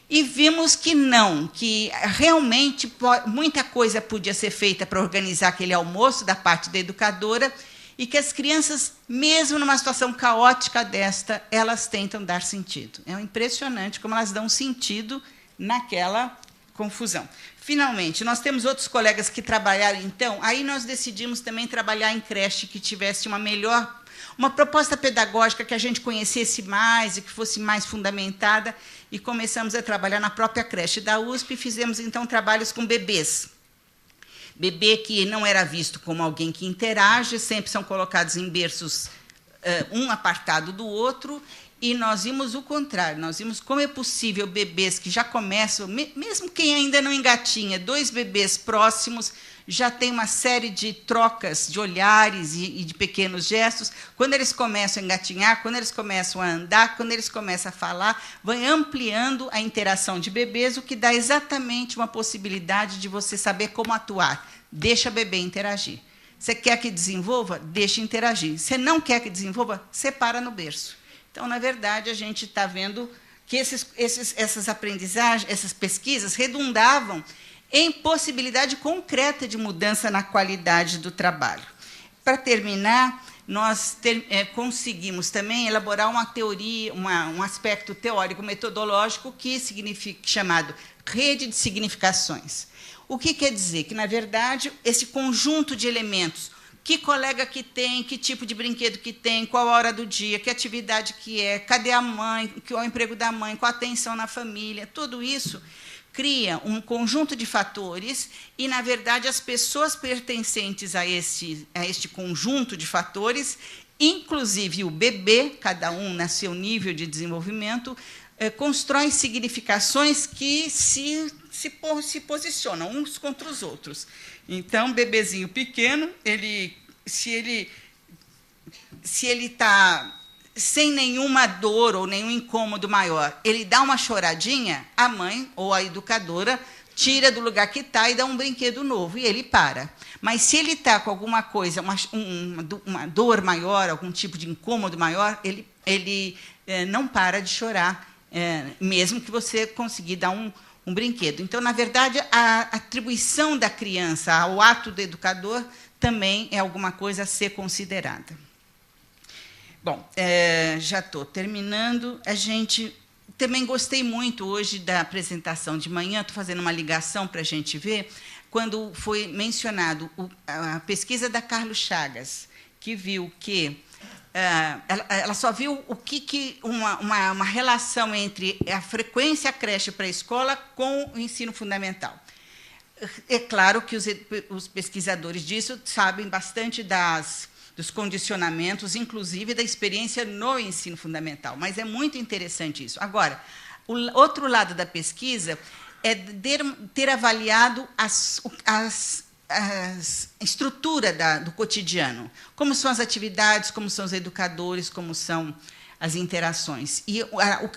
e vimos que não, que realmente muita coisa podia ser feita para organizar aquele almoço da parte da educadora, e que as crianças, mesmo numa situação caótica desta, elas tentam dar sentido. É impressionante como elas dão sentido naquela confusão. Finalmente, nós temos outros colegas que trabalharam, então, aí nós decidimos também trabalhar em creche que tivesse uma proposta pedagógica que a gente conhecesse mais e que fosse mais fundamentada, e começamos a trabalhar na própria creche da USP, e fizemos, então, trabalhos com bebês. Bebê que não era visto como alguém que interage, sempre são colocados em berços, um apartado do outro, e nós vimos o contrário, nós vimos como é possível bebês que já começam, mesmo quem ainda não engatinha, 2 bebês próximos, já tem uma série de trocas de olhares e de pequenos gestos. Quando eles começam a engatinhar, quando eles começam a andar, quando eles começam a falar, vai ampliando a interação de bebês, o que dá exatamente uma possibilidade de você saber como atuar. Deixa o bebê interagir. Você quer que desenvolva? Deixa interagir. Você não quer que desenvolva? Separa no berço. Então, na verdade, a gente está vendo que essas aprendizagens, essas pesquisas redundavam em possibilidade concreta de mudança na qualidade do trabalho. Para terminar, nós conseguimos também elaborar uma teoria, um aspecto teórico-metodológico chamado rede de significações. O que quer dizer? Que, na verdade, esse conjunto de elementos, que colega que tem, que tipo de brinquedo que tem, qual a hora do dia, que atividade que é, cadê a mãe, qual é o emprego da mãe, qual a atenção na família, tudo isso cria um conjunto de fatores e, na verdade, as pessoas pertencentes a este conjunto de fatores, inclusive o bebê, cada um no seu nível de desenvolvimento, constroem significações que se posicionam uns contra os outros. Então, um bebezinho pequeno, se ele está sem nenhuma dor ou nenhum incômodo maior, ele dá uma choradinha, a mãe ou a educadora tira do lugar que está e dá um brinquedo novo, e ele para. Mas, se ele está com alguma coisa, uma dor maior, algum tipo de incômodo maior, ele não para de chorar, mesmo que você conseguir dar um brinquedo. Então, na verdade, a atribuição da criança ao ato do educador também é alguma coisa a ser considerada. Bom, já estou terminando. Também gostei muito hoje da apresentação de manhã, estou fazendo uma ligação para a gente ver, quando foi mencionado a pesquisa da Carlos Chagas, que viu que ela só viu uma relação entre a frequência à creche para a escola com o ensino fundamental. É claro que os pesquisadores disso sabem bastante dos condicionamentos, inclusive da experiência no ensino fundamental, mas é muito interessante isso. Agora, o outro lado da pesquisa é ter avaliado a estrutura do cotidiano, como são as atividades, como são os educadores, como são as interações. E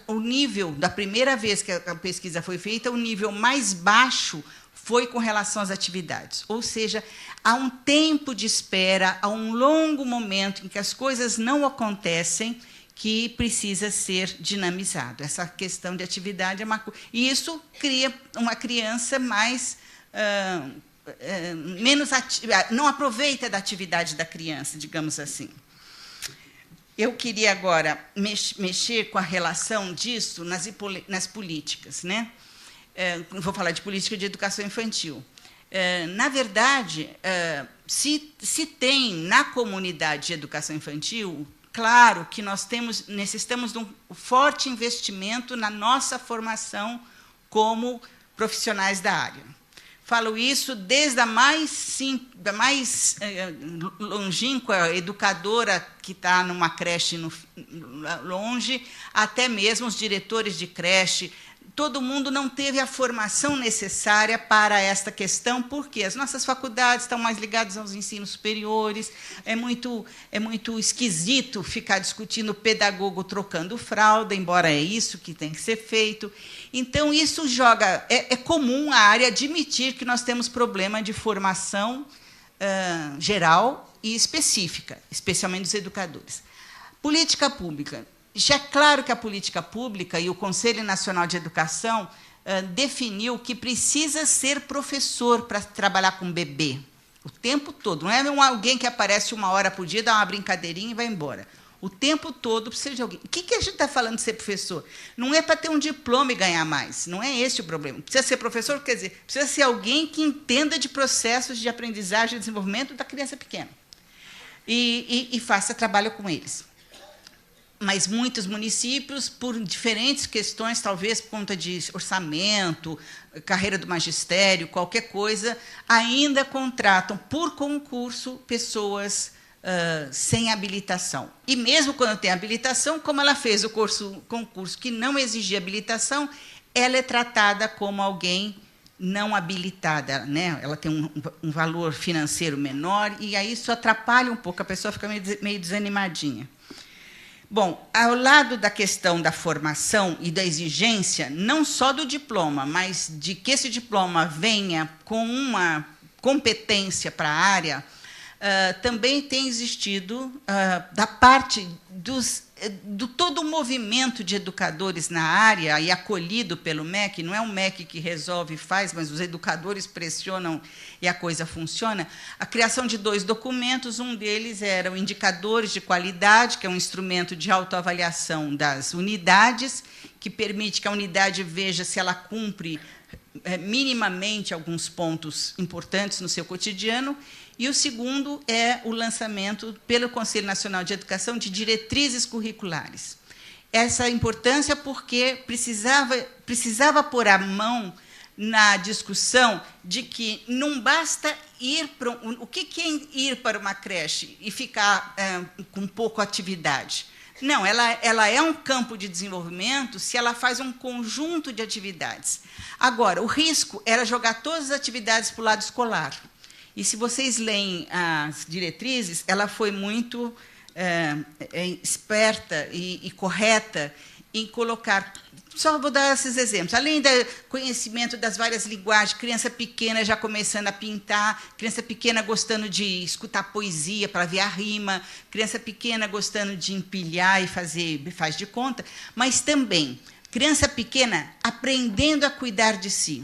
o nível, da primeira vez que a pesquisa foi feita, o nível mais baixo foi com relação às atividades. Ou seja, há um tempo de espera, há um longo momento em que as coisas não acontecem, que precisa ser dinamizado. Essa questão de atividade é e isso cria uma criança mais menos ativa, não aproveita da atividade da criança, digamos assim. Eu queria agora mexer com a relação disso nas políticas, né? Vou falar de política de educação infantil. Na verdade, se tem na comunidade de educação infantil, claro que nós necessitamos de um forte investimento na nossa formação como profissionais da área. Falo isso desde a mais longínqua educadora que está numa creche longe, até mesmo os diretores de creche. Todo mundo não teve a formação necessária para esta questão, porque as nossas faculdades estão mais ligadas aos ensinos superiores, é muito esquisito ficar discutindo pedagogo trocando fralda, embora é isso que tem que ser feito. Então, isso joga... É comum a área admitir que nós temos problema de formação geral e específica, especialmente dos educadores. Política pública. Já é claro que a política pública e o Conselho Nacional de Educação definiu que precisa ser professor para trabalhar com bebê o tempo todo. Não é alguém que aparece 1 hora por dia, dá uma brincadeirinha e vai embora. O tempo todo precisa de alguém. O que a gente está falando de ser professor? Não é para ter um diploma e ganhar mais. Não é esse o problema. Precisa ser professor, quer dizer, precisa ser alguém que entenda de processos de aprendizagem e desenvolvimento da criança pequena. E faça trabalho com eles. Mas muitos municípios, por diferentes questões, talvez por conta de orçamento, carreira do magistério, qualquer coisa, ainda contratam por concurso pessoas sem habilitação. E mesmo quando tem habilitação, como ela fez o concurso que não exigia habilitação, ela é tratada como alguém não habilitada, né? Ela tem um valor financeiro menor, e aí isso atrapalha um pouco, a pessoa fica meio desanimadinha. Bom, ao lado da questão da formação e da exigência, não só do diploma, mas de que esse diploma venha com uma competência para a área, também tem existido, da parte do todo o movimento de educadores na área, e acolhido pelo MEC, não é o MEC que resolve e faz, mas os educadores pressionam e a coisa funciona, a criação de 2 documentos, um deles era o Indicadores de Qualidade, que é um instrumento de autoavaliação das unidades, que permite que a unidade veja se ela cumpre minimamente alguns pontos importantes no seu cotidiano, e o segundo é o lançamento pelo Conselho Nacional de Educação de diretrizes curriculares. Essa importância porque precisava pôr a mão na discussão de que não basta ir para... O que é ir para uma creche e ficar com pouca atividade? Não, ela é um campo de desenvolvimento se ela faz um conjunto de atividades. Agora, o risco era jogar todas as atividades para o lado escolar. E, se vocês leem as diretrizes, ela foi muito esperta e correta em colocar... Só vou dar esses exemplos. Além do conhecimento das várias linguagens, criança pequena já começando a pintar, criança pequena gostando de escutar poesia para ver a rima, criança pequena gostando de empilhar e faz de conta, mas também criança pequena aprendendo a cuidar de si.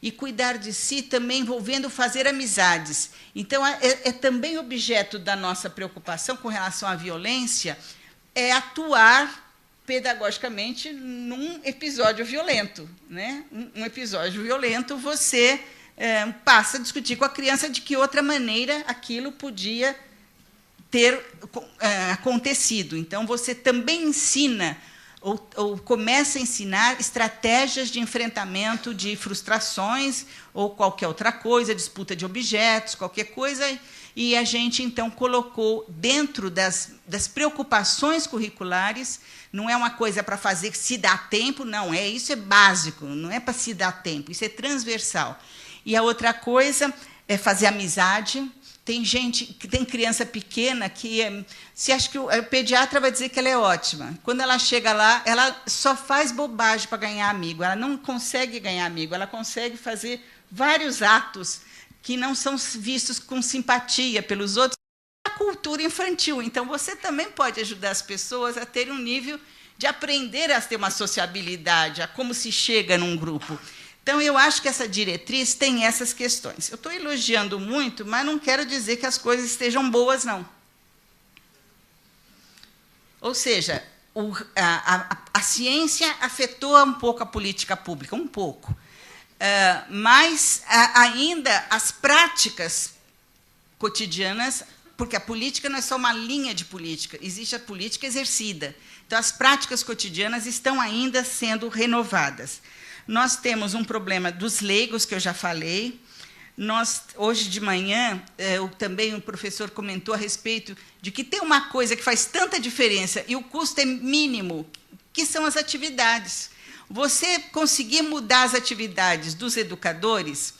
E cuidar de si também envolvendo fazer amizades. Então, é também objeto da nossa preocupação com relação à violência, é atuar pedagogicamente num episódio violento. Né? Um episódio violento, você passa a discutir com a criança de que outra maneira aquilo podia ter acontecido. Então, você também ensina ou começa a ensinar estratégias de enfrentamento de frustrações ou qualquer outra coisa, disputa de objetos, qualquer coisa, e a gente, então, colocou dentro das preocupações curriculares, não é uma coisa para fazer se dá tempo, não, isso é básico, não é para se dar tempo, isso é transversal. E a outra coisa é fazer amizade. Tem criança pequena que se acha que o pediatra vai dizer que ela é ótima. Quando ela chega lá, ela só faz bobagem para ganhar amigo. Ela não consegue ganhar amigo, ela consegue fazer vários atos que não são vistos com simpatia pelos outros. É a cultura infantil. Então, você também pode ajudar as pessoas a ter um nível de aprender a ter uma sociabilidade, a como se chega num grupo. Então, eu acho que essa diretriz tem essas questões. Eu estou elogiando muito, mas não quero dizer que as coisas estejam boas, não. Ou seja, a ciência afetou um pouco a política pública, um pouco. Mas ainda as práticas cotidianas, porque a política não é só uma linha de política, existe a política exercida. Então, as práticas cotidianas estão ainda sendo renovadas. Nós temos um problema dos leigos, que eu já falei. Hoje de manhã, também o professor comentou a respeito de que tem uma coisa que faz tanta diferença e o custo é mínimo, que são as atividades. Você conseguir mudar as atividades dos educadores,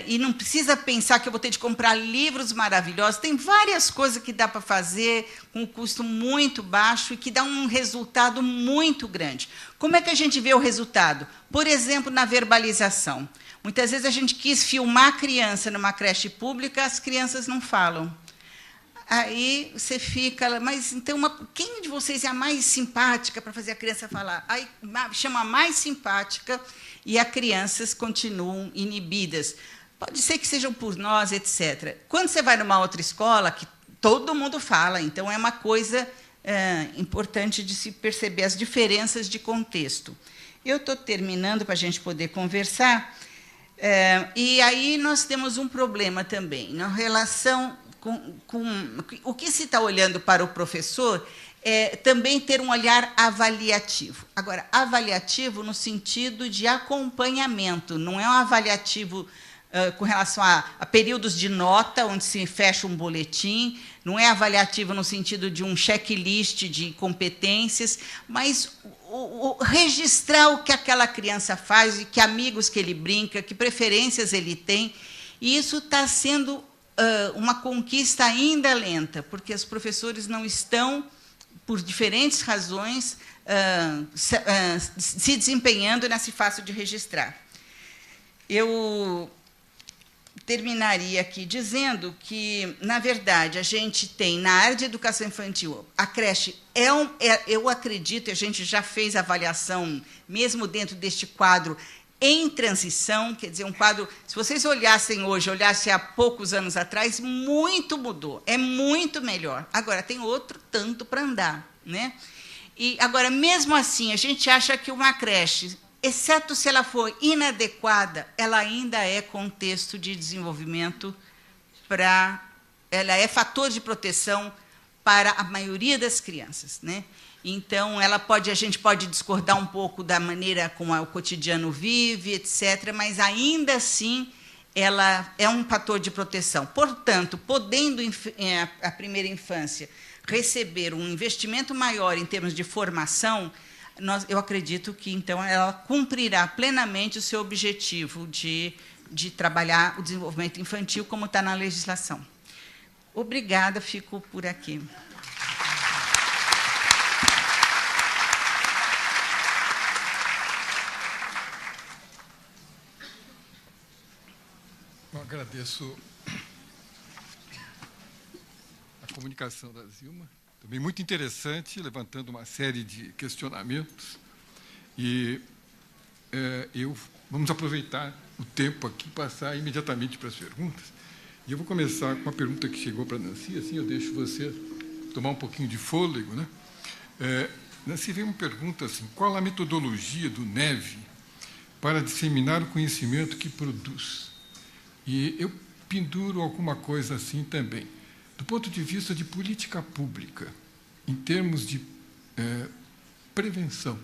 e não precisa pensar que eu vou ter de comprar livros maravilhosos, tem várias coisas que dá para fazer com um custo muito baixo e que dá um resultado muito grande. Como é que a gente vê o resultado? Por exemplo, na verbalização. Muitas vezes a gente quis filmar a criança numa creche pública, as crianças não falam. Aí você fica, mas então quem de vocês é a mais simpática para fazer a criança falar? Aí chama a mais simpática e as crianças continuam inibidas. Pode ser que sejam por nós, etc. Quando você vai numa outra escola, que todo mundo fala, então é uma coisa importante de se perceber as diferenças de contexto. Eu estou terminando para a gente poder conversar, e aí nós temos um problema também, na relação com o que se está olhando para o professor é também ter um olhar avaliativo. Agora, avaliativo no sentido de acompanhamento, não é um avaliativo com relação a períodos de nota, onde se fecha um boletim, não é avaliativo no sentido de um checklist de competências, mas registrar o que aquela criança faz, e que amigos que ele brinca, que preferências ele tem, e isso está sendo uma conquista ainda lenta, porque os professores não estão, por diferentes razões, se desempenhando nesse fácil de registrar. Eu terminaria aqui dizendo que, na verdade, a gente tem, na área de educação infantil, a creche eu acredito, a gente já fez avaliação, mesmo dentro deste quadro, em transição, quer dizer, um quadro, se vocês olhassem hoje, olhassem há poucos anos atrás, muito mudou, é muito melhor. Agora, tem outro tanto para andar, né? E, agora, mesmo assim, a gente acha que uma creche, exceto se ela for inadequada, ela ainda é contexto de desenvolvimento ela é fator de proteção para a maioria das crianças, né? Então, a gente pode discordar um pouco da maneira como o cotidiano vive, etc., mas, ainda assim, ela é um fator de proteção. Portanto, podendo a primeira infância receber um investimento maior em termos de formação, eu acredito que, então, ela cumprirá plenamente o seu objetivo de trabalhar o desenvolvimento infantil, como está na legislação. Obrigada, fico por aqui. Eu agradeço a comunicação da Zilma, também muito interessante, levantando uma série de questionamentos. E vamos aproveitar o tempo aqui, passar imediatamente para as perguntas. E eu vou começar com uma pergunta que chegou para a Nancy, assim eu deixo você tomar um pouquinho de fôlego, né? Nancy, veio uma pergunta assim: qual a metodologia do NEV para disseminar o conhecimento que produz? E eu penduro alguma coisa assim também. Do ponto de vista de política pública, em termos de prevenção,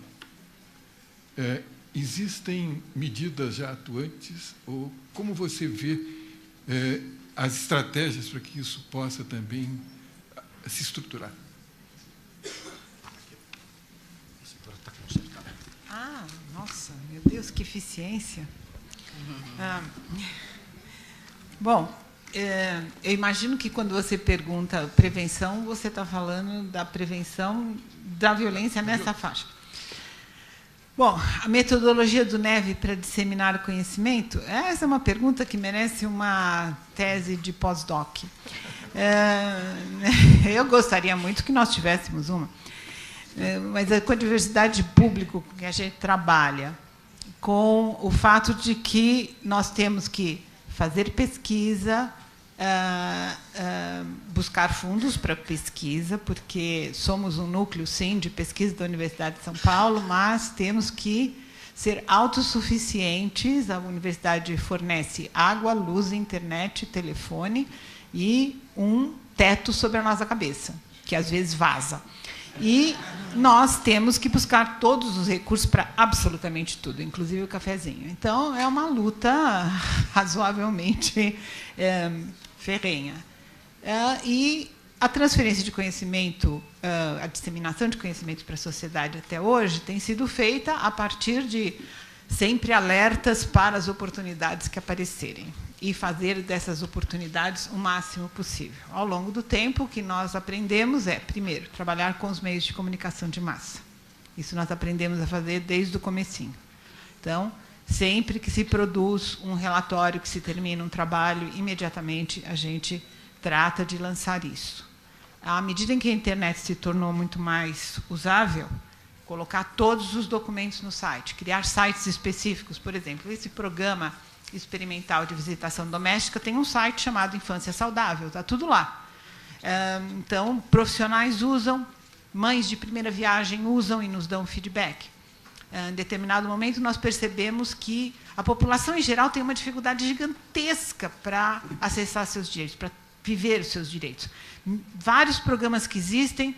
existem medidas já atuantes? Ou como você vê as estratégias para que isso possa também se estruturar? Ah, nossa, meu Deus, que eficiência! Bom, eu imagino que quando você pergunta prevenção, você está falando da prevenção da violência nessa faixa. Bom, a metodologia do NEV para disseminar o conhecimento, essa é uma pergunta que merece uma tese de pós-doc. Eu gostaria muito que nós tivéssemos uma, mas com a diversidade de público que a gente trabalha, com o fato de que nós temos que fazer pesquisa, buscar fundos para pesquisa, porque somos um núcleo, sim, de pesquisa da Universidade de São Paulo, mas temos que ser autossuficientes. A universidade fornece água, luz, internet, telefone e um teto sobre a nossa cabeça, que às vezes vaza. E nós temos que buscar todos os recursos para absolutamente tudo, inclusive o cafezinho. Então, é uma luta razoavelmente ferrenha. E a transferência de conhecimento, a disseminação de conhecimento para a sociedade até hoje tem sido feita a partir de sempre alertas para as oportunidades que aparecerem e fazer dessas oportunidades o máximo possível. Ao longo do tempo, o que nós aprendemos é, primeiro, trabalhar com os meios de comunicação de massa. Isso nós aprendemos a fazer desde o comecinho. Então, sempre que se produz um relatório, que se termina um trabalho, imediatamente a gente trata de lançar isso. À medida em que a internet se tornou muito mais usável, colocar todos os documentos no site, criar sites específicos. Por exemplo, esse programa experimental de visitação doméstica tem um site chamado Infância Saudável, está tudo lá. Então, profissionais usam, mães de primeira viagem usam e nos dão feedback. Em determinado momento, nós percebemos que a população, em geral, tem uma dificuldade gigantesca para acessar seus direitos, para viver os seus direitos. Vários programas que existem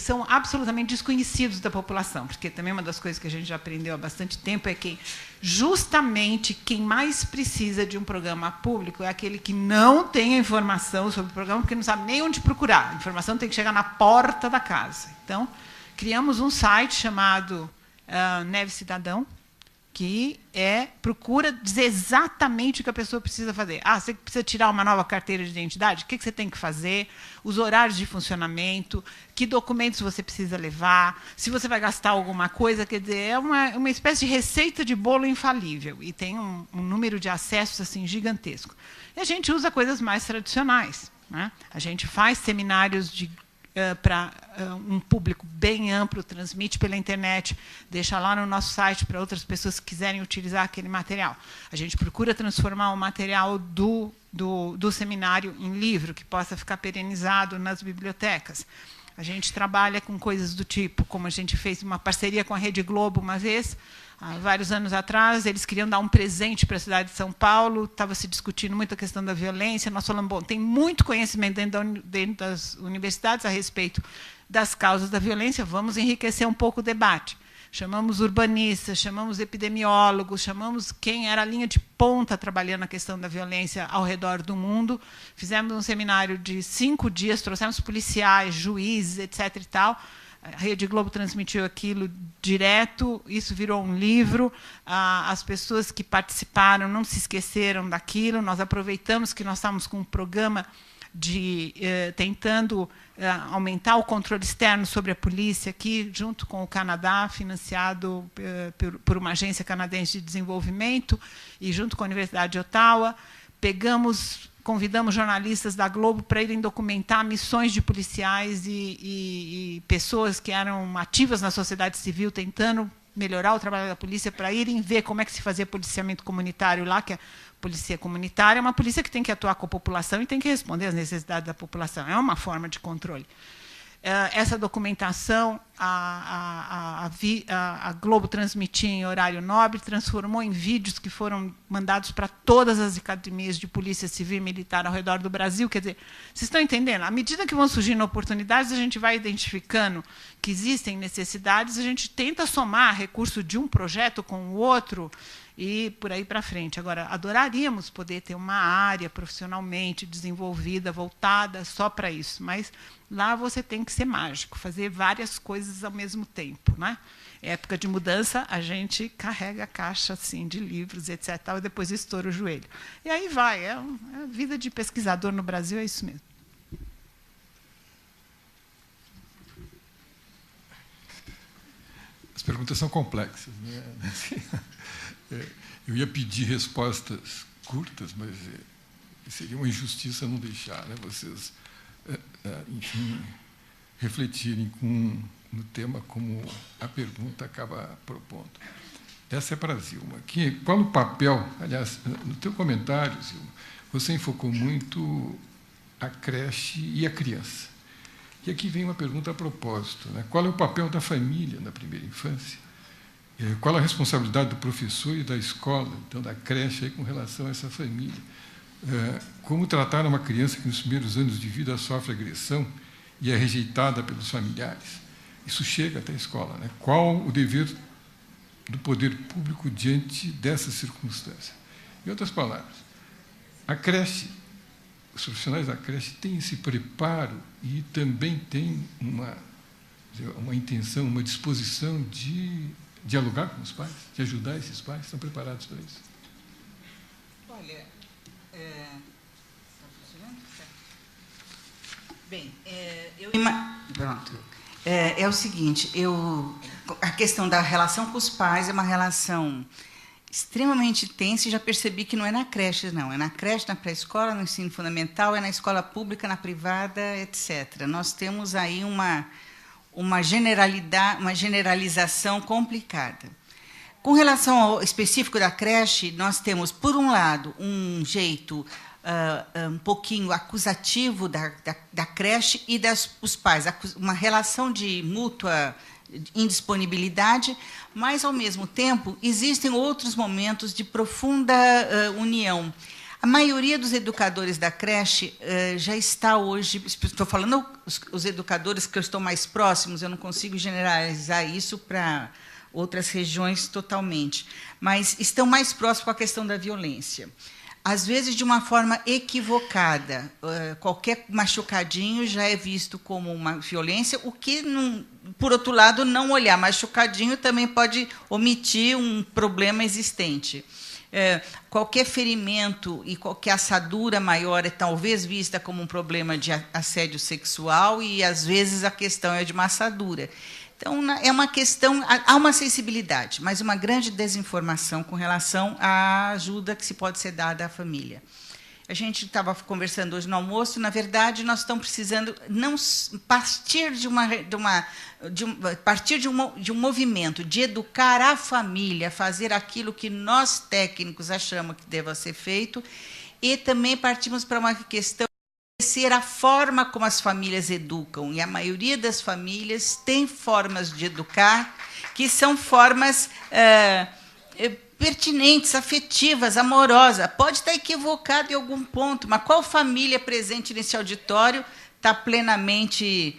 são absolutamente desconhecidos da população, porque também uma das coisas que a gente já aprendeu há bastante tempo é que justamente quem mais precisa de um programa público é aquele que não tem a informação sobre o programa, porque não sabe nem onde procurar. A informação tem que chegar na porta da casa. Então, criamos um site chamado Neve Cidadão, que procura dizer exatamente o que a pessoa precisa fazer. Você precisa tirar uma nova carteira de identidade? O que você tem que fazer? Os horários de funcionamento, que documentos você precisa levar, se você vai gastar alguma coisa. Quer dizer, é uma espécie de receita de bolo infalível, e tem um número de acessos assim, gigantesco. E a gente usa coisas mais tradicionais, né? A gente faz seminários para um público bem amplo, transmite pela internet, deixa lá no nosso site para outras pessoas que quiserem utilizar aquele material. A gente procura transformar o material do seminário em livro, que possa ficar perenizado nas bibliotecas. A gente trabalha com coisas do tipo, como a gente fez uma parceria com a Rede Globo uma vez, há vários anos atrás, eles queriam dar um presente para a cidade de São Paulo, estava se discutindo muito a questão da violência, nós falamos, bom, tem muito conhecimento dentro das universidades a respeito das causas da violência, vamos enriquecer um pouco o debate. Chamamos urbanistas, chamamos epidemiólogos, chamamos quem era a linha de ponta trabalhando na questão da violência ao redor do mundo. Fizemos um seminário de 5 dias, trouxemos policiais, juízes, etc. e tal. A Rede Globo transmitiu aquilo direto, isso virou um livro. As pessoas que participaram não se esqueceram daquilo. Nós aproveitamos que nós estávamos com um programa tentando aumentar o controle externo sobre a polícia aqui, junto com o Canadá, financiado por uma agência canadense de desenvolvimento, e junto com a Universidade de Ottawa. Convidamos jornalistas da Globo para irem documentar missões de policiais e pessoas que eram ativas na sociedade civil, tentando melhorar o trabalho da polícia, para irem ver como é que se fazia policiamento comunitário lá, que a polícia comunitária é uma polícia que tem que atuar com a população e tem que responder às necessidades da população. É uma forma de controle. Essa documentação, a Globo transmitia em horário nobre, transformou em vídeos que foram mandados para todas as academias de polícia civil e militar ao redor do Brasil. Quer dizer, vocês estão entendendo? À medida que vão surgindo oportunidades, a gente vai identificando que existem necessidades, a gente tenta somar recurso de um projeto com o outro, e por aí para frente. Agora, adoraríamos poder ter uma área profissionalmente desenvolvida, voltada só para isso, mas lá você tem que ser mágico, fazer várias coisas ao mesmo tempo, né? Época de mudança, a gente carrega a caixa assim, de livros, etc., e depois estoura o joelho. E aí vai, a vida de pesquisador no Brasil é isso mesmo. As perguntas são complexas, né? Eu ia pedir respostas curtas, mas seria uma injustiça não deixar, né, vocês, enfim, refletirem no tema como a pergunta acaba propondo. Essa é para a Zilma. Qual o papel, aliás, no teu comentário, Zilma, você enfocou muito a creche e a criança. E aqui vem uma pergunta a propósito, né? Qual é o papel da família na primeira infância? Qual a responsabilidade do professor e da escola, então da creche, aí, com relação a essa família? Como tratar uma criança que nos primeiros anos de vida sofre agressão e é rejeitada pelos familiares? Isso chega até a escola, né? Qual o dever do poder público diante dessa circunstância? Em outras palavras, a creche, os profissionais da creche têm esse preparo e também têm uma intenção, uma disposição de dialogar com os pais, de ajudar esses pais? Estão preparados para isso? Olha, está funcionando? Bem, pronto. É o seguinte, a questão da relação com os pais é uma relação extremamente tensa, e já percebi que não é na creche, não. É na creche, na pré-escola, no ensino fundamental, é na escola pública, na privada, etc. Nós temos aí uma generalização complicada. Com relação ao específico da creche, nós temos, por um lado, um jeito um pouquinho acusativo da creche e dos pais, uma relação de mútua indisponibilidade, mas, ao mesmo tempo, existem outros momentos de profunda união. A maioria dos educadores da creche já está hoje, estou falando os educadores que estão mais próximos, eu não consigo generalizar isso para outras regiões totalmente, mas estão mais próximos com a questão da violência. Às vezes, de uma forma equivocada, qualquer machucadinho já é visto como uma violência, o que por outro lado, não olhar machucadinho também pode omitir um problema existente. Qualquer ferimento e qualquer assadura maior é talvez vista como um problema de assédio sexual e, às vezes, a questão é de uma assadura. Então, é uma questão, há uma sensibilidade, mas uma grande desinformação com relação à ajuda que se pode ser dada à família. A gente estava conversando hoje no almoço, na verdade, nós estamos precisando não partir de um movimento de educar a família, fazer aquilo que nós técnicos achamos que deva ser feito, e também partimos para uma questão de ser a forma como as famílias educam. E a maioria das famílias tem formas de educar que são formas pertinentes, afetivas, amorosas. Pode estar equivocado em algum ponto, mas qual família presente nesse auditório está plenamente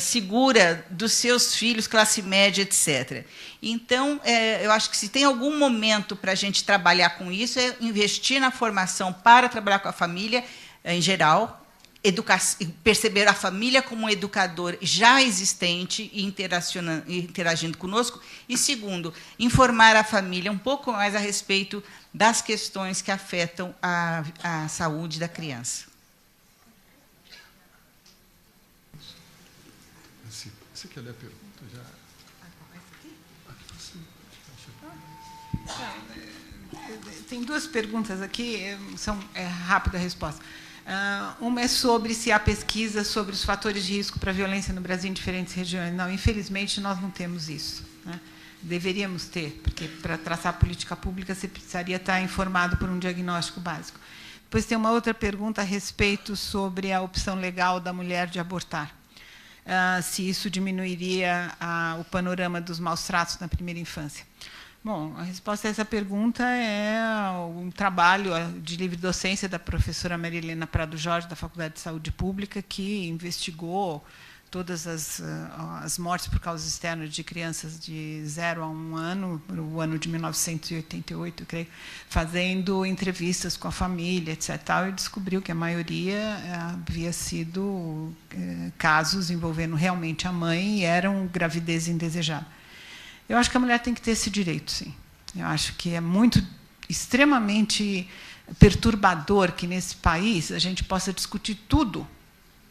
segura dos seus filhos, classe média, etc. Então, eu acho que se tem algum momento para a gente trabalhar com isso, é investir na formação para trabalhar com a família, em geral, perceber a família como um educador já existente e interagindo conosco. E, segundo, informar a família um pouco mais a respeito das questões que afetam a saúde da criança. Você quer ler a pergunta já? Tem duas perguntas aqui, são rápida a resposta. Uma é sobre se há pesquisa sobre os fatores de risco para a violência no Brasil em diferentes regiões. Não, infelizmente, nós não temos isso, né? Deveríamos ter, porque para traçar política pública você precisaria estar informado por um diagnóstico básico. Depois tem uma outra pergunta a respeito sobre a opção legal da mulher de abortar. Se isso diminuiria o panorama dos maus tratos na primeira infância. Bom, a resposta a essa pergunta é um trabalho de livre docência da professora Maria Helena Prado Jorge, da Faculdade de Saúde Pública, que investigou todas as mortes por causas externas de crianças de 0 a 1 ano, no ano de 1988, eu creio, fazendo entrevistas com a família, etc. E descobriu que a maioria havia sido casos envolvendo realmente a mãe e eram gravidez indesejada. Eu acho que a mulher tem que ter esse direito, sim. Eu acho que é extremamente perturbador que, nesse país, a gente possa discutir tudo,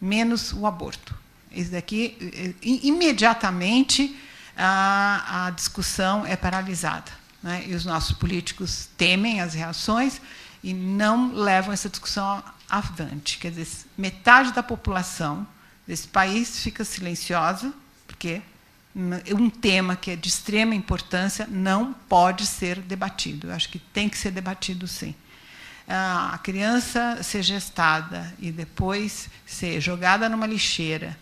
menos o aborto. Isso daqui, imediatamente, a discussão é paralisada, né? E os nossos políticos temem as reações e não levam essa discussão avante. Quer dizer, metade da população desse país fica silenciosa, porque um tema que é de extrema importância não pode ser debatido. Eu acho que tem que ser debatido, sim. A criança ser gestada e depois ser jogada numa lixeira,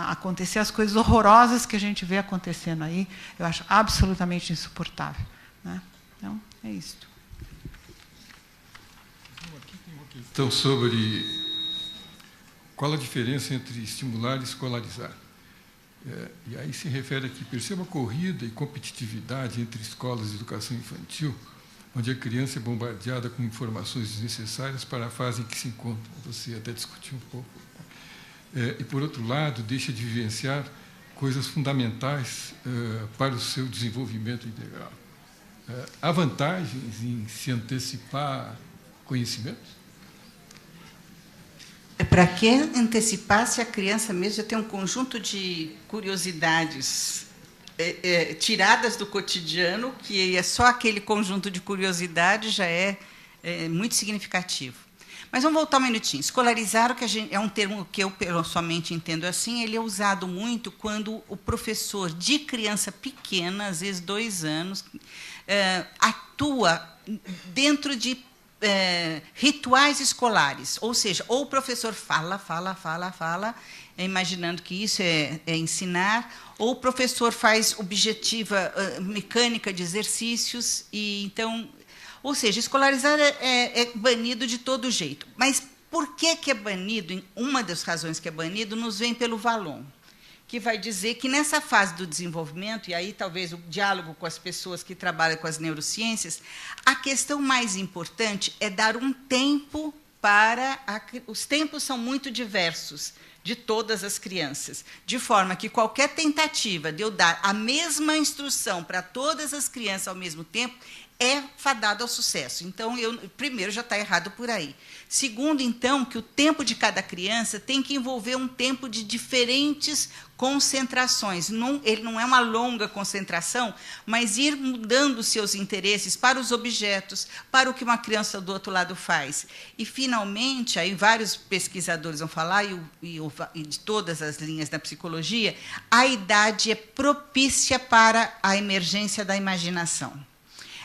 acontecer as coisas horrorosas que a gente vê acontecendo aí, eu acho absolutamente insuportável, né? Então, é isso. Aqui tem uma questão sobre qual a diferença entre estimular e escolarizar. E aí se refere aqui, perceba a corrida e competitividade entre escolas de educação infantil, onde a criança é bombardeada com informações desnecessárias para a fase em que se encontra. Você até discutiu um pouco. E, por outro lado, deixa de vivenciar coisas fundamentais para o seu desenvolvimento integral. Há vantagens em se antecipar conhecimentos? Para que antecipar se a criança mesmo já tem um conjunto de curiosidades tiradas do cotidiano, que é só aquele conjunto de curiosidades já é muito significativo. Mas vamos voltar um minutinho. Escolarizar, é um termo que eu pessoalmente entendo assim, ele é usado muito quando o professor de criança pequena, às vezes 2 anos, atua dentro de rituais escolares, ou seja, ou o professor fala, imaginando que isso é ensinar, ou o professor faz objetiva mecânica de exercícios, e então, ou seja, escolarizar é banido de todo jeito. Mas por que é banido? Uma das razões que é banido nos vem pelo Vallon, que vai dizer que nessa fase do desenvolvimento, e aí talvez o diálogo com as pessoas que trabalham com as neurociências, a questão mais importante é dar um tempo os tempos são muito diversos de todas as crianças, de forma que qualquer tentativa de eu dar a mesma instrução para todas as crianças ao mesmo tempo é fadado ao sucesso. Então, primeiro, já está errado por aí. Segundo, então, que o tempo de cada criança tem que envolver um tempo de diferentes concentrações. Ele não é uma longa concentração, mas ir mudando seus interesses para os objetos, para o que uma criança do outro lado faz. E, finalmente, aí vários pesquisadores vão falar, e de todas as linhas da psicologia, a idade é propícia para a emergência da imaginação.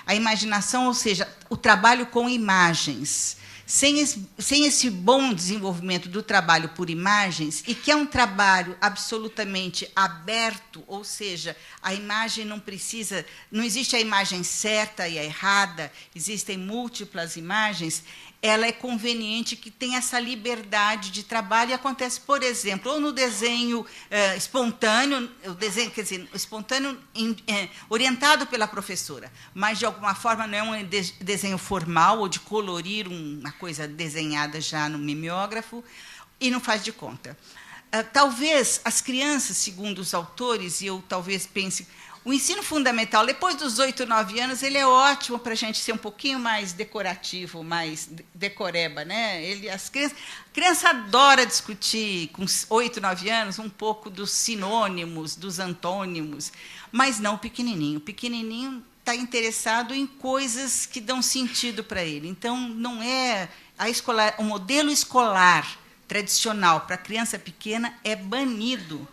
A imaginação, ou seja, o trabalho com imagens. Sem esse bom desenvolvimento do trabalho por imagens, e que é um trabalho absolutamente aberto, ou seja, a imagem não existe a imagem certa e a errada, existem múltiplas imagens, ela é conveniente que tenha essa liberdade de trabalho, e acontece, por exemplo, ou no desenho espontâneo, espontâneo orientado pela professora, mas, de alguma forma, não é um desenho formal ou de colorir uma coisa desenhada já no mimeógrafo, e não faz de conta. Talvez as crianças, segundo os autores, e eu talvez pense, o ensino fundamental, depois dos 8, 9 anos, ele é ótimo para a gente ser um pouquinho mais decorativo, mais decoreba, né? A criança adora discutir, com 8, 9 anos, um pouco dos sinônimos, dos antônimos, mas não o pequenininho. O pequenininho está interessado em coisas que dão sentido para ele. Então, não é o modelo escolar tradicional para a criança pequena é banido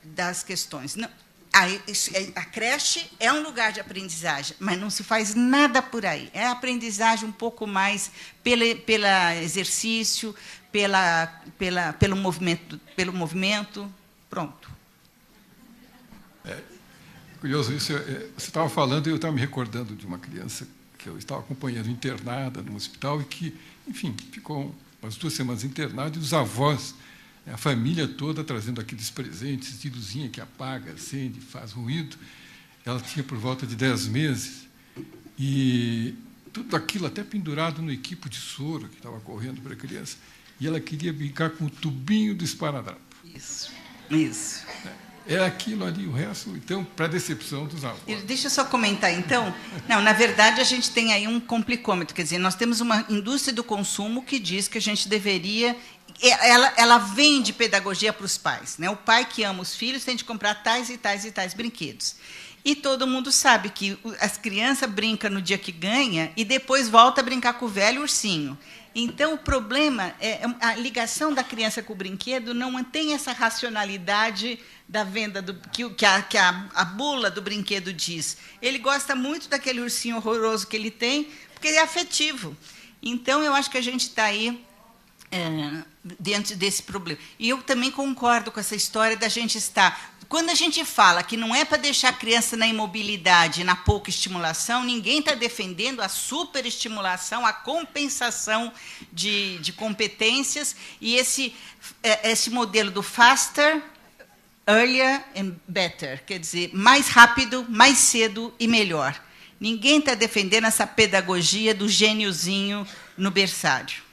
das questões. Não, a creche é um lugar de aprendizagem, mas não se faz nada por aí. É aprendizagem um pouco mais pelo exercício, pelo movimento. Pronto. Curioso isso. Você estava falando e eu estava me recordando de uma criança que eu estava acompanhando internada num hospital e que, enfim, ficou umas 2 semanas internada, e os avós, a família toda trazendo aqueles presentes de luzinha que apaga, acende, faz ruído. Ela tinha por volta de 10 meses, e tudo aquilo até pendurado no equipo de soro que estava correndo para a criança. E ela queria brincar com o tubinho do esparadrapo. Isso. É aquilo ali, o resto, então, para decepção dos avós. Deixa eu só comentar, então. Não, na verdade, a gente tem aí um complicômetro. Quer dizer, nós temos uma indústria do consumo que diz que a gente deveria... Ela vende pedagogia para os pais, né? O pai que ama os filhos tem de comprar tais e tais e tais brinquedos. E todo mundo sabe que as crianças brincam no dia que ganha e depois volta a brincar com o velho ursinho. Então, o problema é a ligação da criança com o brinquedo não mantém essa racionalidade da venda que a bula do brinquedo diz. Ele gosta muito daquele ursinho horroroso que ele tem, porque ele é afetivo. Então, eu acho que a gente está aí dentro desse problema. E eu também concordo com essa história da gente estar... Quando a gente fala que não é para deixar a criança na imobilidade, na pouca estimulação, ninguém está defendendo a superestimulação, a compensação de competências, e esse modelo do faster, earlier and better, quer dizer, mais rápido, mais cedo e melhor. Ninguém está defendendo essa pedagogia do gêniozinho no berçário.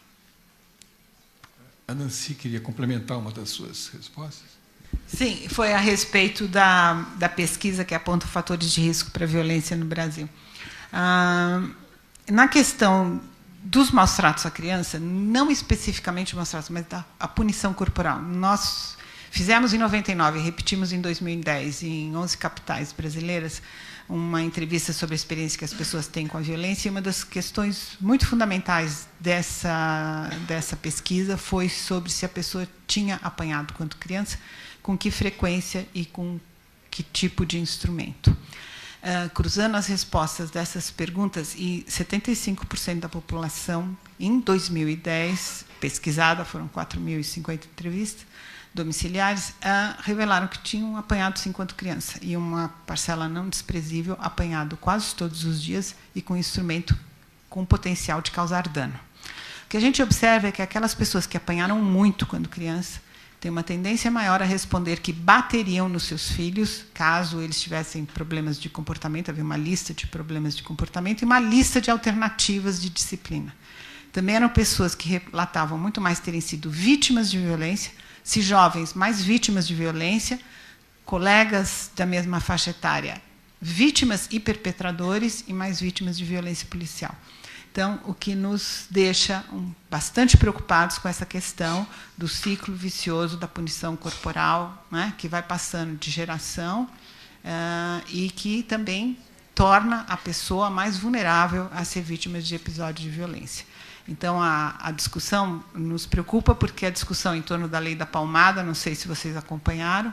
A Nancy queria complementar uma das suas respostas. Sim, foi a respeito da pesquisa que aponta fatores de risco para a violência no Brasil. Na questão dos maus-tratos à criança, não especificamente os maus-tratos, mas a punição corporal. Nós fizemos em 99, repetimos em 2010, em 11 capitais brasileiras, uma entrevista sobre a experiência que as pessoas têm com a violência, e uma das questões muito fundamentais dessa pesquisa foi sobre se a pessoa tinha apanhado quando criança, com que frequência e com que tipo de instrumento. Cruzando as respostas dessas perguntas, e 75% da população, em 2010, pesquisada, foram 4.050 entrevistas domiciliares, revelaram que tinham apanhado sim enquanto criança, e uma parcela não desprezível apanhado quase todos os dias e com instrumento com potencial de causar dano. O que a gente observa é que aquelas pessoas que apanharam muito quando criança têm uma tendência maior a responder que bateriam nos seus filhos, caso eles tivessem problemas de comportamento. Havia uma lista de problemas de comportamento e uma lista de alternativas de disciplina. também eram pessoas que relatavam muito mais terem sido vítimas de violência, se jovens mais vítimas de violência, colegas da mesma faixa etária vítimas e perpetradores e mais vítimas de violência policial. Então, o que nos deixa bastante preocupados com essa questão do ciclo vicioso da punição corporal, né, que vai passando de geração e que também torna a pessoa mais vulnerável a ser vítima de episódios de violência. Então, a discussão nos preocupa, porque a discussão em torno da lei da palmada, não sei se vocês acompanharam,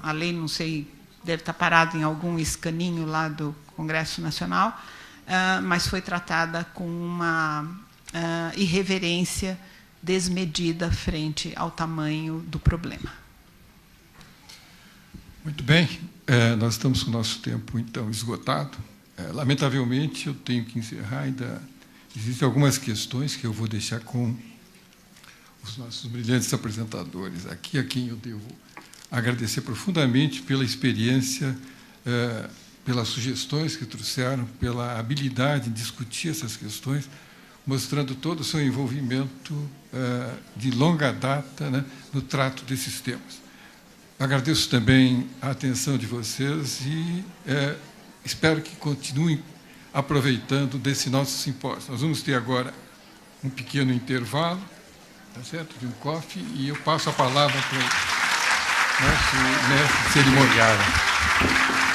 a lei, não sei, deve estar parada em algum escaninho lá do Congresso Nacional, mas foi tratada com uma irreverência desmedida frente ao tamanho do problema. Muito bem, nós estamos com o nosso tempo, então, esgotado. Lamentavelmente, eu tenho que encerrar. Ainda existem algumas questões que eu vou deixar com os nossos brilhantes apresentadores aqui, a quem eu devo agradecer profundamente pela experiência, pelas sugestões que trouxeram, pela habilidade em discutir essas questões, mostrando todo o seu envolvimento de longa data, né, no trato desses temas. Agradeço também a atenção de vocês e espero que continuem aproveitando desse nosso simpósio. Nós vamos ter agora um pequeno intervalo, tá certo? De um coffee, e eu passo a palavra para o nosso mestre cerimonial.